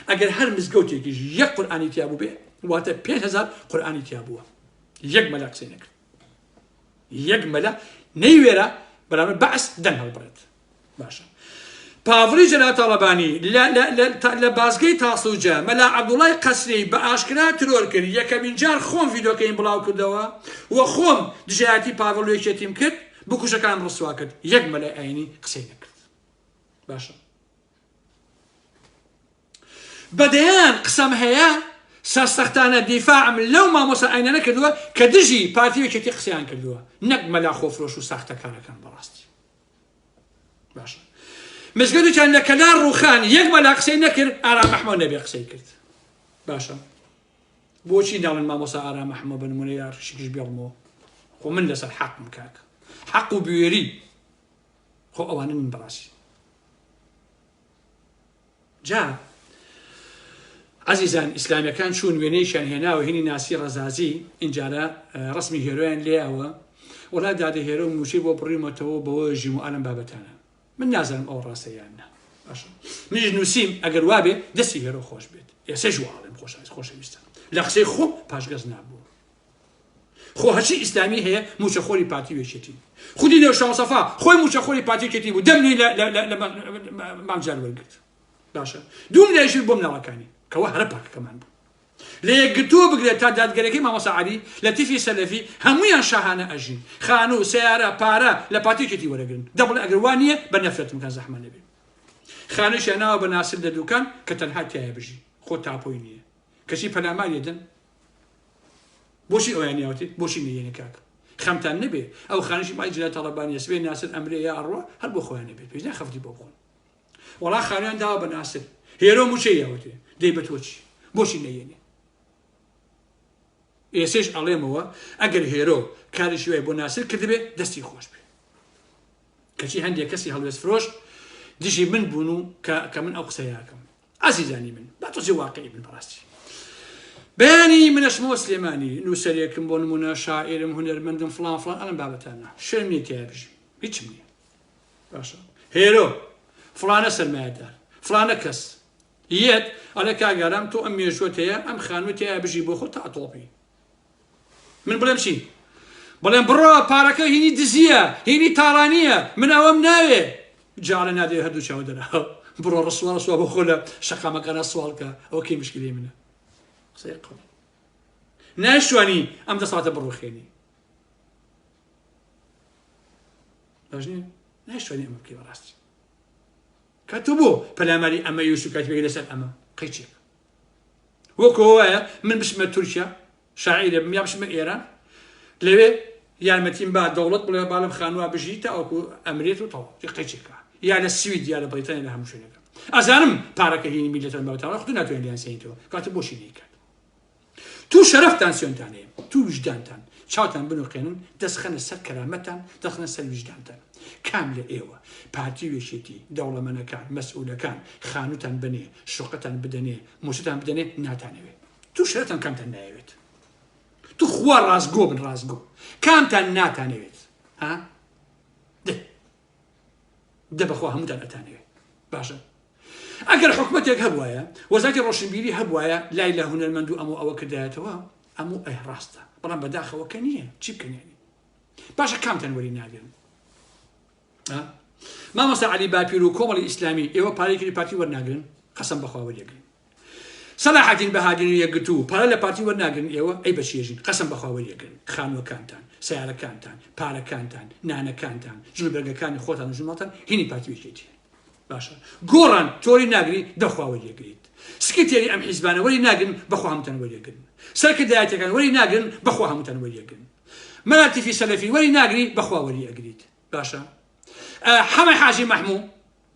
ئەگەر هەر مزگەوتێکیش یەک قورئانی تیا بوو بێ واتە 5,000 قورئانی تیا بووە یەک مەلا قسەی نەکرد یەک مەلا نەیوێرە بەرامبەر بەعس دەنگ هەڵبڕێت باشە پاڤڵی جەناب تاڵەبانی لە بازگەی تاسووجە مەلا عەبدوڵای قەسری بە ئاشکرا ترۆر کرد یەکەمین جار خۆم ڤیدۆکەیم بڵاو کردەوە و خۆم دژایەتی پاڤڵ یەکێتیم کرد بکوژەکان ڕسوا کرد یەک مەلای ئاینی قسەی نەکرد باشە بەدەیان قسەم هەیە سەرسەختانە دیفاعم لەو مامۆستا ئاینە نەکردووە کە دژی پارتی یەکێتی قسەیان کردووە نەک مەلا خۆفرۆش و ساختەکانەکان بەڕاستی باشە مزگەوتێکیان لە کەلار ڕووخان یەک مەلا قسەی نەکرد ئارام ئەحمەد نەبێ قسەی کرد باشە بۆچی ناڵن مامۆستا ئارام ئەحمەد بنمونە یار شکش بێڵمەوە خۆ من لەسەر حەقم کاکە حەق و بوێری خۆ ئەوانە من بەڕاستی جا عزیزان ئیسلامیەکان چوون وێنەیشیان هێناوە هینی ناسی ڕەزازی اینجارە ڕسمی هێرۆیان لێەوە وڵا دادە هێرە و موچەی بۆ بڕیمەتەوە بەوە ژیم و ئالم بابەتانە من نازانم ئەو ڕاستەیانە باشە منیش نووسیم ئەگەر وابێ دەستی هێرۆ خۆش بێت ئێسەش واڵێم خۆشەویستە لە قسەی خۆم پاشگەز نابوو خۆ هەرچی ئیسلامی هەیە موچەخۆری پارتی وێچێتی خودی نێو شاوسەفا خۆی موچەخۆری پارتی وێچێتی بوو دەمنی لە مامجار وەرگرت باشە دوم لایشی بۆ مناڵەکانی کەوا هەرە پاکەکەمان بوو لە یەکگرتووە بگرێت تا دادگەرەکەی مامۆستا عەلی لە تیفی سەلەفی هەموویان شاهانە ئەژین خان و سیارە پارە لە پارتیەکێتی وەرەگرن دەبڵێ ئەگەر وان نییە بە نەفرەتم کە زەحمە نەبێ خانەشیان ناوە بە ناسر لە دووکان کە تەنها تایە بژی خۆ تاپۆی نییە کەچی پەلامار لێدەن بۆچی ئەویان یاوتێت بۆچی نەیەنێ کاکە خەمتان نەبێ ئەو خانشی مای جلە تەڵەبانیە سبێ ناسر ئەمرێ یا ئەڕۆ هەر بۆ خۆیان نەبێت پێش ناخەفتی بۆ بخۆن وەڵا خانیان داوە بە ناسر هێرۆ موچەی یاوتێ دەی بە تۆچی بۆچی نەیەنێ ئێسێش ئەڵێمەوە ئەگەر هێرۆ کاریشی وای بۆ ناسر کردبێ دەستی خۆش بێ کەچی هەندێک کەسی هەڵوێست فرۆش دژی من بوون و کە من ئەو قسەیاکەم عزیزانی من با تۆزی واقعی من بەڕاستی بەیانی منەشمەوە سلێمانی نووسەرێکم بۆ نمونە شاعرم هونەرمەندم فڵان فڵان ئەلم بابەتانە شەرم نییە تیا بژیم هیچم نییە باشە هێرۆ فڵانە سەرمایەدار فڵانە کەس یەت ئەڵێ کاگەرام تۆ ئەم مێژوەت هەیە ئەم خانووە تیا بژی بۆ خۆت تا ئەتۆڵپی من بڵێم چی بڵێم بڕۆ پارەکە هینی دزیە هینی تاڕانیە من ئەوەم ناوێ جاڵە نادێ هەردوو چاوە دەرا بڕۆ ڕسووە بۆ خۆ لە شەقامەکانە سوالکە ئەوە کەی مشکلی منە قسەی قەڵ ناشوانی ئەم دەساتە بڕۆخێنی باش نییە ناشوانی ئەمە بکەی بەڕاستی کاتۆ بۆ پەلاماری ئەمە یوسف کاتی بێگە لەسەر ئەمە قەیچێک وەکو وایە من بچمە تورکیا شاعیرە بم یا بچمە ئێران لەوێ یارمەتیم با دەوڵەت بڵێ بالم خانووا بژی تا ئەوکو ئەمرێت و تەواو قەیچێکە یا لە سوید یا لە بریتانیا لە هەموو شوێنەکە ئەزانم پارەکە هینی میلەتەن باوتانە خودو ناتوانین لیان سێنیتەوە کاتە بۆشی نەیکات تو شەرەفتان سوێنتان هەیە تو وجدانتان چاوتان بنووقێنن دەستخەنە سەر کەرامەتان دەخنە سەر وجدانتان کام لە ئێوە پارتی وێشێتی دەوڵەمەنەکان مەسئولەکان خانووتان بنێ شوقەتان بدەنێ موچتان بدەنێ ناتانەوێت تو شەرەتان کامتان نایەوێت تو خوا ڕازگۆ بن ڕازگۆ کامتان ناتانەوێت ها دە بەخوا هەمووتان ئەتانەوێت باشە ئەگەر حکومەتێک هەبوایە وەزارەتی ڕۆشنبیری هەبوایە لای لە هونەرمەند و ئەموو ئەوە کردایەتەوە ئەموو ئەی ڕاستە بەڵام بەداخەوەکە نییە چی بکەنێنی باشە کامتان وەری ناگرن مامۆستا عەلی باپیر و کۆمەڵی ئیسلامی ئێوە پارەیەکی پارتی وەرناگرن قەسەم بەخوا وەریەگرن سەلاحەدین بەهادین و یەکگرتوو پارە لە پارتی وەرناگرن ئێوە ئەی بەچێژین قەسەم بەخوا وەریەگرن خانووەکانتان سیارەکانتان پارەکانتان نانەکانتان ژووربەرگەکانی خۆتان و ژمارەتان هینی پارتی وێچێتی باشە گۆڕان تۆری ناگری دەخوا وەریەگریت سکرتێری ئەم حیزبانە وەری ناگرن بەخوا هەمووتان وەریەگرن سەرکردایەتەکان وەری ناگرن بەخوا هەمووتان وەریەگرن مەلاتیفی سەلەفی وەری ناگری بەخوا وەریەگریت باشە حەمە حاجی مەحموو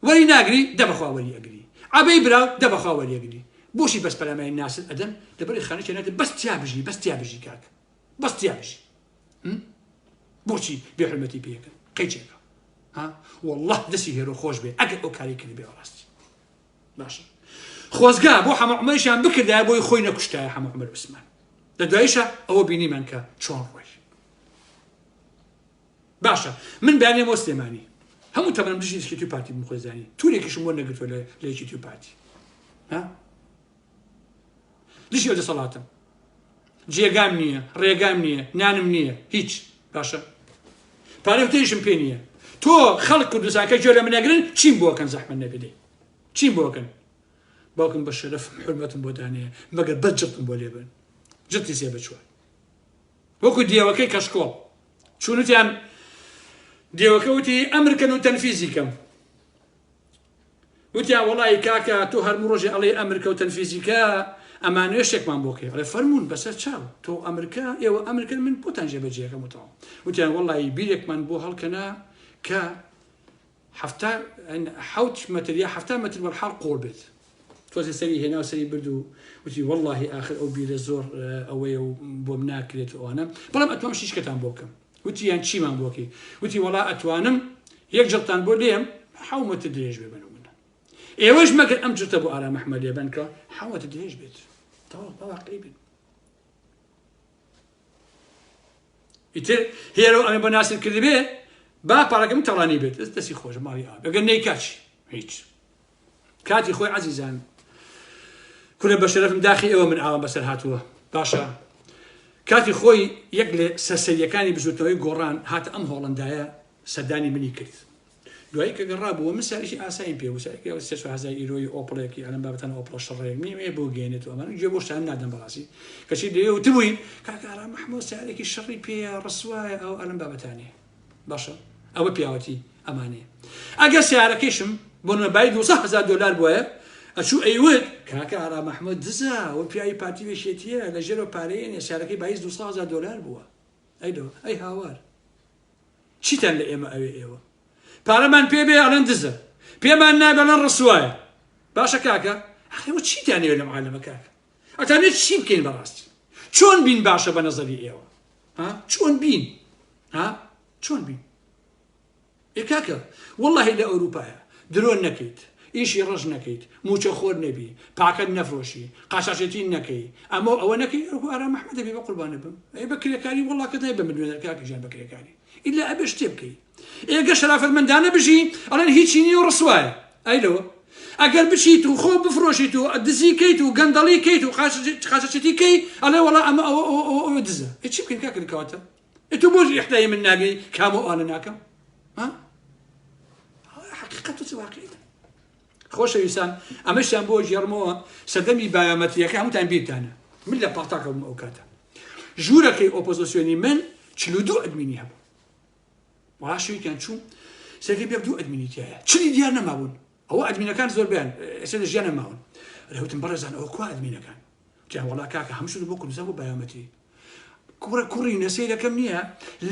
وەری ناگری دە بەخوا وەریەگری عەبەی براو دە بەخوا وەریەگری بۆشی بەس پەلاماری ناسر ئەدەن لەبەری خانەی ناتێت بەس تیا بژی کاک بەس تیا بژی بۆچی بێحرمەتی پێەکەن قەیچێکە والله دەستی هێرۆ خۆش بێ ئەگەر ئەو کاری کردی بێ ڕاستی باشە خۆزگا بۆ هەموو عومەریشیان بکردایە بۆی خۆی نەکوشتایە هەموو عومەر عوسمان لە دواییشە ئەوە بینیمان کە چۆن ڕۆی باشە من بەیانێ بۆ سلێمانی هەموو تەمەنم دژی توی پارتی بم خۆزانی تورێکیشم بۆ نەگرتووە لە یەکی توی پارتی دژی ئەو دەسەڵاتم جێگام نییە ڕێگام نییە نانم نییە هیچ باشە پارەی تێیشم پێ نییە تۆ خەڵک کوردستانکە گوێ لە منەگرن چیم بۆکەن زەحمەت نەبێدەی چیم بۆکەن باوکم بە شەرەفم حورمەتم بۆ دانەیە مەگەر بەد جرتم بۆ لێبن جرتی سێ بچوە وەکو دیێوەکەی کەشکۆڵ چونوتیان دیێوەکە وتی ئەمرکەن و تەنفیزی کەم وتیان وەڵی کاکە تۆ هەرموو ڕۆژێ ئەڵێ ئەمریکا و تەنفیزیکە ئەمانوێ شێکمان بۆکەی ئەڵێ فەرمونون بەسەر چاو تۆ ئەمریکا ئێوە ئەمریکن من بۆتان جێبەجێەکەم وتەوە وتیان وەڵی بیرێکمان بۆ هەڵکەنا کە حوت متر یا 7 متر بەرحاڵ قۆڵ بێت تۆزی سەری هێنا و سەری برد و وتی وەڵی ئاخر ئەو بیرە زۆر ئەوەیە و بۆم ناکرێت ئەوانە بەڵام ئەتوانم شیشکەتان بۆکەم وتی یان چیمان بۆکەی وتی وەڵا ئەتوانم یەک جڵتان بۆ لێم 7 متر درێژ بێ بنەوە ئێوەش مەگەر ئەم جرتە بۆ ئارام ئەحمەد لێبەنکە 7 متر درێژ بێت تەواو واقعی بێت ئیتر هێرە ئەمە بە ناسر کردی بێ با پارەکەم تەڵانی بێت دەستی خۆش ماڵی ئاو ئەگەر نەی کاچی هیچ کاتی خۆی عەزیزان کورە بە شەرەفم داخی ئێوە من ئاوام بەسەر هاتووە باشە کاتی خۆی یەک لە سەرسەریەکانی بژوتنەوەی گۆڕان هاتە ئەم هۆڵندایە سەردانی منی کرد دوایی کە گەڕابووە من ساریشی ئاسایم پێ وسایکە 3,000 ئیرۆی ئۆپڵێکی ئەلەم بابەتەنە ئۆپڵە شەڕێک نیمێ بۆ گەێنێتەوە ئەمانە گوێ بۆ شتان نادەم بەڕاستی کەچی دەیەوتبووین کاکە ئارام محمۆد سارێکی شەڕی پێیە ڕسوایە ئەو ئەلەم بابەتانێ باشە ئەوە پیاوەتی ئەمانەیە ئەگەر سیارەکەیشم بۆ نمەبای $200,000 بووە ئەچوو ئەیوت کاکە ئارام محمۆد دزە ئەوە پیاوی پارتی وێشێتیە لە ژێرەوە پارەیە سیارەکەی بایز $200,000 بووە ئەی هاوار چیتان لە ئێمە ئەوێ ئێوە پارەمان پێ بێ ئەڵەن دزە پێمان نابێڵەن ڕسوایە باشە کاکە ئەخەوە چیتانێوێت لەم عالەمە کاکە ئەتانێت چی بکەین بەڕاستی چۆن بین باشە بە نەزەری ئێوە چۆن بین چۆن بین ئێ کاکە وەڵڵاهی لە ئەوروپایە درۆن نەکەیت ئیشی ڕەش نەکەیت موچە خۆر نەبی پاکەت نەفرۆشی قاشاشێتی نەکەی ئەمە ئەوە نەکەی ئارام ئەحمەد دەبێ بە قوربانە بم ئەی بە کرێکاری وەڵڵا کە دای بە مدوێنەر کاکە ژیان بە کرێکاری ئیلا ئەبێ شتێ بکەی ئێگە شەرافەتمەندانە بژی ئەڵێن هیچی نییە و ڕسوایە ئەیلەوە ئەگەر بچیت و خۆ بفرۆشیت و دزیکەیت و گەندەڵیکەیت و قاشەچێتیکەی ئەڵێ وەڵا ئەمە ئەوە دزە چی بکەین کاکە دکەواتە تۆ بۆ ئیحتای من ناگەی کام و ئانە ناکەم حقیقەت و واقعیت خۆشەویستان ئەمەشیان بۆ ژێڕمەوە سەردەمی بایۆمەتریەکە هەمووتان بیرتانە من لە پاڵتاکەم ئەو کاتە ژوورەکەی ئۆپۆزیسیۆنی من 42 ئەدمینی هەبوو وڵا شەوێکیان چوون سەرەکەی پێ 2 ئەدمینیتیایە چلی دیار نەمابوون ئەوە ئەدمینەکان زۆر بیان ئێستا لە ژیان نەماون لەوتم بەڕێزان ئەوە کوا ئەدمینەکان جیان وڵا کاکە هەمووشت بۆ کوردستان بۆ بایۆمەتری کوڕی نەسەیرەکەم نییە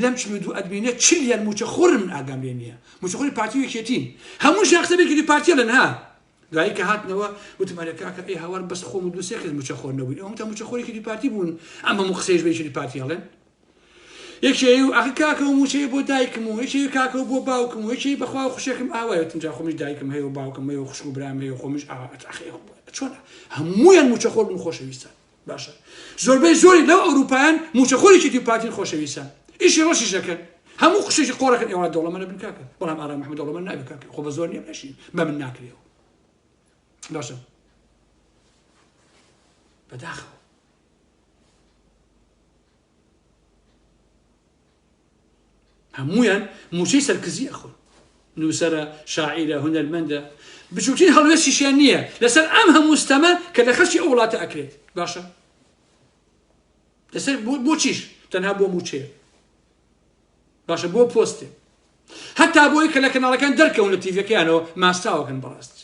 لەم 42 ئەدمینە چلیان موچە خۆر من ئاگام لێ نییە موچە خۆری پارتی وێکێتین هەموو شاخسەبێکی پارتیە لەن دوایی کە هاتنەوە وتمانە کاکە ئەی هاوار بەس خۆم و دووسێ کرد موچە خۆر نەبووین ئەوم تا موچە خۆرێکی پارتی بوون ئەمە مخسێژ بێشی پارتیاڵێن یەکێ و ئەخ کاکە و موچەیە بۆ دایکم و یەکێ کاکە و بۆ باوکم و یەکێ بەخوا و خوشێکم ئاوایە تمجا خۆمیش دایکم هەیە و باوکم هەیە و خوشک و برام هەیە و خۆمیش چۆن هەموویان موچە خۆر بوون خۆشەویستان باشە زۆربەی زۆری لەو ئەوروپایان موچە خۆرێکی پارتین خۆشەویستان ئیشی ڕۆشیش دەکەن هەموو خوشێکی قۆڕەکەن ئێوە دەوڵەمەە بن کاکە بەڵام ئارام محمەد دەوڵەمەند نابێت کاکە خۆ بە زۆر نییە بەشین بە من ناکرێەوە باشە بەداخەوە هەموویان موچەی سەرکزی ئەخۆن نووسەرە شاعیرە هونەرمەندە بچووکترین هەڵوێستیشیان نییە لەسەر ئەم هەموو ستەمە کە لە خەڵکی ئەو وڵاتە ئەکرێت باشە لەسەر بۆ چیش تەنها بۆ موچەیە باشە بۆ پۆستێ هەتا بۆی کە لە کەناڵەکان دەرکەون لە تیڤەکەیانەوە ماستاوەکەن بەڕاستی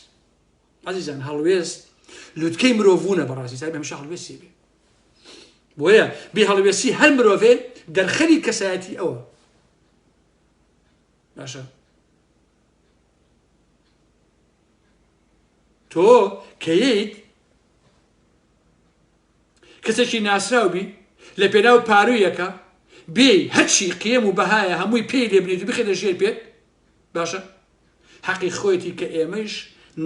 عەزیزان هەڵوێست لوتکەی مرۆڤوونە بەڕاستی سای هەمیشە هەڵوێستی بێ بۆیە بێ هەڵوێستی هەر مرۆڤێ دەرخەری کەسایەتی ئەوە باشە تۆ کەیت کەسێکی ناسراوبی لە پێناو پارویەکە بێ هەرچی قیەم و بەهایە هەمووی پێی لێبنێت و بخێنە ژێر پێت باشە حەقی خۆیەتی کە ئێمەش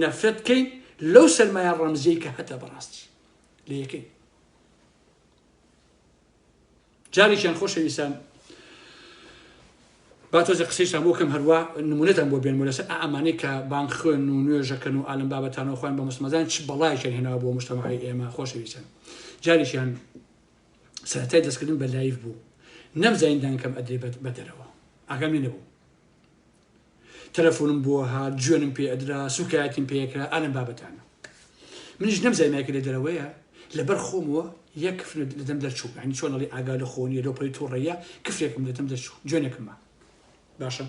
نەفرەت بکەین لەو سەرمایە ڕەمزیەی کە هەتا بەڕاستی لە یەکەی جارێکیان خۆشەویستان با تۆزە قسەیشان بۆ کەم هەروە نمونەتان بۆ بێنمە لەسەر ئەمانەی کە بانگ خوێن و نوێژەکەن و ئالم بابەتانەوە خۆیان بە مسلمانان چ بەڵایەکیان هێناوە بۆ مجتەمەعی ئێمە خۆشەویستان جارێکیان سەرەتای دەستکردن بە لایڤ بوو نەمزانیندان کەم ئەدرێ بە دەرەوە ئاگام لێ نەبوو تەلەفۆنم بۆ هات جوێنم پێ ئەدرا سوکایەتیم پێکرا ئالم بابەتانە منیش نەمزانیمایکە لێ دەرەوەیە لەبەر خۆمەوە یەک کفر لەدەم دەرچوو ینی چۆن ئەڵێ ئاگا لە خۆنیە لەو پڕی تۆڕەیە کفرێکم لەدەم دەرچوو جوێنێکمە باشە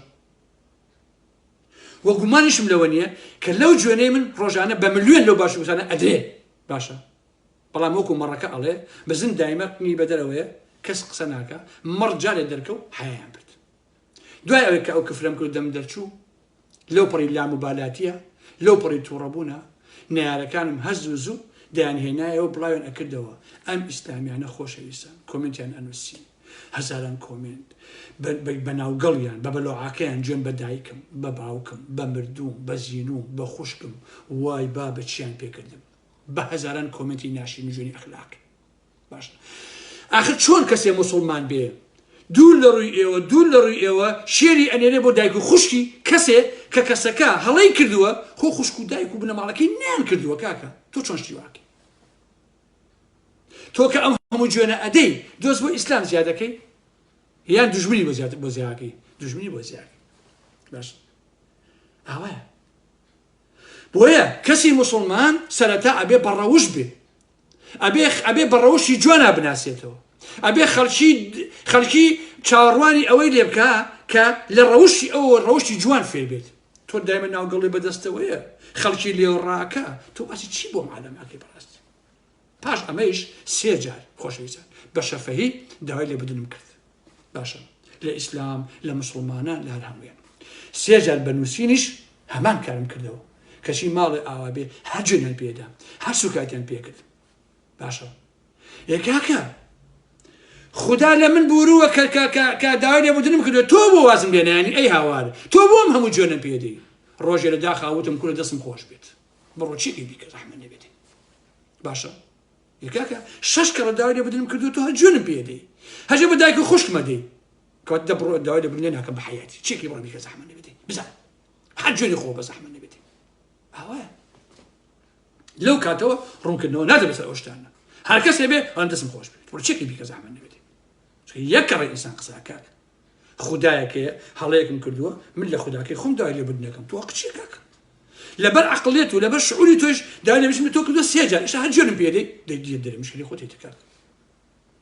وە گومانیشم لەوە نییە کە لەو جوێنەی من ڕۆژانە بە ملیۆن لەو باش وسانە ئەدرێ باشە بەڵام وەکو مەڕەکە ئەڵێ بەزن دایمەنی بە دەرەوەیە کەس قسە ناکە مەڕ جارێ دەرکە و حیان برد دوای ئەوەی کە ئەو کفرم کرد دەم دەرچوو لەو پڕی لام و بالاتیە لەو پڕی تووڕەبوونە نەیارەکانم هەز و زوو دەیانهێنایەوە بڵاوێن ئەکردەوە ئەم ئیسلامیانە خۆشەویستان کۆمنتیان ئەنووسی هەزاران کۆمنت بە ناوگەڵیان بە بەلۆعاکەیان جوێن بە دایکم بە باوکم بە مردوم بە زیینوم بە خوشکم وای با بە چیان پێکردم بە هەزاران کۆمنتی ناشی نژێنی ئەخلاق باش ئاخر چۆن کەسێ مسلمان بێ دوور لە ڕووی ئێوە شێری ئەنێنێ بۆ دایک و خوشکی کەسێ کە کەسەکە هەڵەی کردووە خۆ خوشک و دایک و بنەماڵەکەی نیان کردووە کاکە تۆ چۆن شتی واکە تۆ کە ئەم هەموو جوێنە ئەدەی دۆست بۆ ئیسلام زیادەکەی یان دوژمنی بۆ زیاکەی دوژمنی بۆ زیاکەی باش ئاوایە بۆیە کەسی مسلمان سەرەتا ئەبێ بەڕەوش بێ ئەبێ بەڕەوشی جوانە بناسێتەوە ئەبێ خەڵکی چاوەڕوانی ئەوەی لێ بکە کە لە ڕەوشی ئەوە ڕەوشی جوان فێر بێت تۆ دایمە ناوگەڵی بەدەستەوەیە خەڵکی لێوڕاکە تۆ باسی چی بۆ معلەمەکەی بەڕاست پاش ئەمەیش سێ جار خۆشەویستان بە شەفەهی داوای لێبدنم کرد باشە لە ئیسلام لە مسلمانان لە هەر هەموویان سێ جار بە نووسینیش هەمان کارم کردەوە کەچی ماڵی ئاوا بێ هەر جوێنیان پێدا هەر سوکاتیان پێکرد باشە یەکاکە خدا لە من بورووە کە داوای لێبدنم کردو تۆ بۆ وازم لێنانی ئەی هاوارە تۆ بۆم هەموو جوێنە پێدەی ڕۆژێ لە داخاوتم کورە دەستم خۆش بێت بڕۆ چێکی بیکە زەحمەت نەبێت باشە یەکاکە شەش کەڕە داوای لێبدنم کردو تۆ هەر جوێنم پێدەی هەژێ بە دایک و خوشکمە دەی کەوات دەبڕۆ داوای لێبدن لێ ناکەم بە حەیاتی چێکی بڕۆ بیکە زەحمەت نەبێت بزان هەر جوێنی خۆ بە زەحمەت نەبێت ئاوایە لەو کاتەوە ڕوونکردنەوە نادەبێت ئەو شتانە هەر کەسێ بێ ئەڵێن دەستم خۆش بێت بڕۆ چێکی بیکە زەحمەت نەبێت یەک کەڕێ ئینسان قسەکات خودایەکەیە هەڵەیەکم کردووە من لە خوداکەی خۆم داوای لێبدنەکەم تۆ قچی کاکە لەبەر عەقڵێت و لەبەر شعوری تۆش داوای لێبدن تۆ کردووە سێ جار ئێستا هەر جوێنم پێدەی دەی مشکلی خۆتی تکات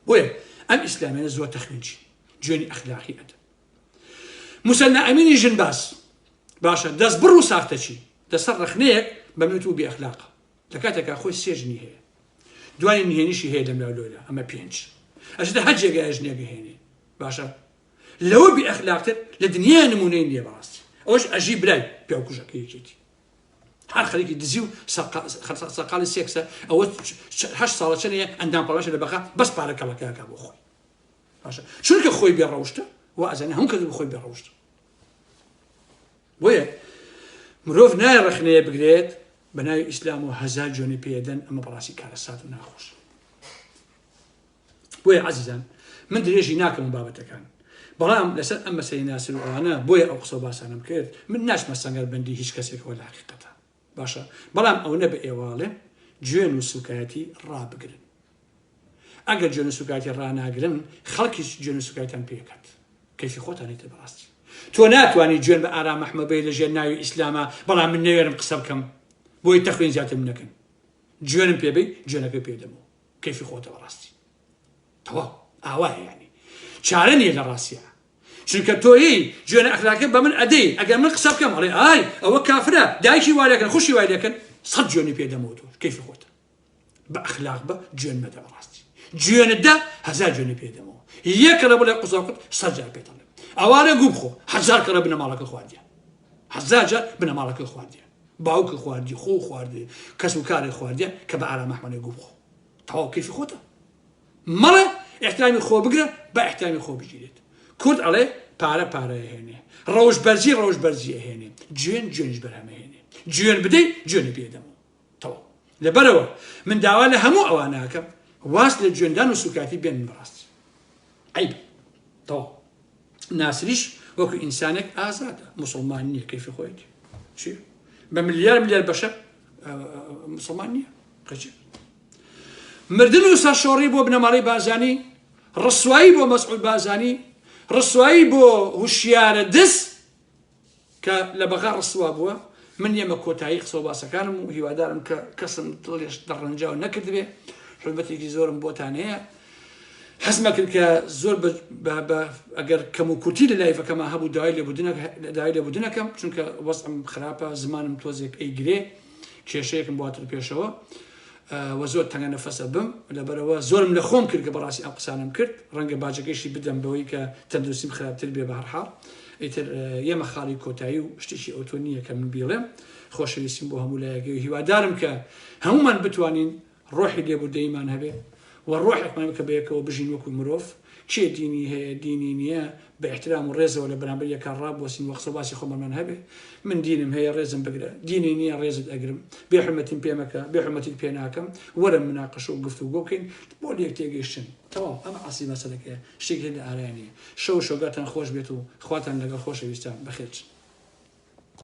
بۆیە ئەم ئیسلامانە زۆر تەخمینچی جوێنی ئەخلاقی ئەدە موسەلنا ئەمینی ژنباس باشە دەست بڕ و ساختە چی دەسەر ڕەخنەیەک بە منوت و بێئەخلاقە لە کاتێکا خۆی سێ ژنی هەیە دوای نهێنیشی هەیە لەم لاولۆیە ئەمە پێنج ئەجدە هەر جێگای ژنێگە هێنێ باشە لەوە بێئەخلاقتر لە دنیای نمونەی نییە بەڕاستی ئەوەش ئەژی برای پیاوکوژەکە یەکێتی هەر خەڵکی دزی و سەقاڵی سێکسە ئەوە 8 ساڵە چەنەیە ئەندام پەڵەشە لە بەخا بەس پارەکەڵەکەکە بۆ خۆی باشە چونکە خۆی بێڕەوشتە و ئەزانێ هەموو کەس خۆی بێڕەوشتە بۆیە مرۆڤ نایە ڕەخنەیە بگرێت بە ناوی ئیسلام و هەزار جوێنی پێدەن ئەمە بەڕاستی کارە سات و ناخۆش بۆیە عەزیزان من درێژی ناکەم بابەتەکان بەڵام لەسەر ئەم مەسەلەی ناسر و ئەوانە بۆیە ئەو قسە و باسانم کرد من ناچمە سەنگەربەندی هیچ کەسێکەوە لە حەقیقەتە باشە بەڵام ئەو نە بە ئێواڵێ جوێن و سوکایەتی ڕابگرن ئەگەر جوێن و سوکایەتی ڕاناگرن خەڵکیش جوێن و سوکایەتیان پێکات کەیفی خۆتانێتە بەڕاستی تۆ ناتوانانی جوێن بە ئارام مەحمەبەی لە ژێر ناوی ئیسلامە بەڵام من نەوێرم قسە بکەم بۆی تەخوین زیاتر من نەکەن جوێنم پێبەی جوێنەکەی پێدەمەوە کەیفی خۆتە بەڕاستی تەواو ئاوایە یعنی چارە نییە لە ڕاستیە چونکە تۆیی جوێنە ئەخلاقی بە من ئەدەی ئەگەر من قسە بکەم ئەڵێ ئای ئەوە کافرە دایکی وای لەکەن خوشی وای لەکەن سەد جوێنی پێدەمەوە تۆ کەیفی خۆتە بە ئەخلاق بە جوێن مەدە بەڕاستی جوێنەدا هەزار جوێنی پێدەمەوە یەکەرە بڵێ قسەکەت سەد جار پێدەڵێم ئەوانە گوو بخۆ هەزار کەرە بنەماڵەکە خواردیان هەزار جار بنەماڵەکە خواردیان باوکە خواردی خۆ خواردی کەس و کاری خواردیە کە بە ئارام مەحمەدی گوو بخۆ تەواو کەیفی خۆتە مەڵێ احترامی خۆ بگرە بە احترامی خۆ بگیرێت کورد ئەڵێ پارە پارەیە هێنێ ڕەوش بەرزی هێنێ جوێن جوێنیش بەرهەمە هێنێ جوێن بدەی جوێنی پێدەمەوە تەواو لەبەرەوە من داوا لە هەموو ئەواناکەم واست لە جوێندان و سوکاتی بێن بڕاست عیب تەواو ناسریش وەکو ئینسانێک ئازادە مسلمان نییە کەیفی خۆیەتی چی بە ملیار بەشە مسلمان نییە قەچێ مردن و سەرشۆڕی بۆ بنەماڵەی بازانی ڕسوایی بۆ مەسعود بازانی ڕسوایی بۆ هوشیارە دەست کە لە بەغا ڕسوا بووە من ئێمە کۆتایی قسە و باسەکانم و هیوادارم کە کەسم دڵێش دەڕەنجاو نەکردبێ حرمەتێکی زۆرم بۆتان هەیە حەزمە کرد کە زۆر ئەگەر کەم و کورتی لە لایفەکەمە هەبوو داوای لێبوردنەکەم چونکە وەزعم خراپە زمانم تۆزێک ئەیگرێ کێشەیەکم بواتر پێشەوە و زۆر تەنگە نەفەسە بم لەبەرەوە زۆرم لە خۆم کرد کە بەڕاستی ئەم قسانم کرد ڕەنگە باجەکەیشی بدەم بەوەی کە تەندروستیم خراپتر بێ بە هەرحاڵ ئیتر ئێمە خاڵی کۆتایی و شتێکی ئەوتۆ نییە کە من بیڵێم خۆشەویستیم بۆ هەموو لایەکەی هیوادارم کە هەمومان بتوانین ڕۆحی لێبوردەیمان هەبێ و ڕۆحێکمان کە بەیەکەوە بژین وەکو مرۆڤ چێ دینی هەیە دینی نییە بە احترام و ڕێزەوە لە بەرامبەر یەکان ڕابوەسین وە قسە و باسی خۆمان هەبێ من دینم هەیە ڕێزم بگرە دینی نییە ڕێزت ئەگرم بێ حرمەتیم پێ مەکە بێ حرمەتیت پێ ناکەم وەرە مناقەشە و گفتوگۆ بکەین بۆ لێک تێگەیشتن تەواو ئەمە ئاسی مەسەلەکەیە شتێک هێندە ئارایانە شەو شۆگاتان خۆش بێت و خواتان لەگەڵ خۆشەویستان بەخێرچن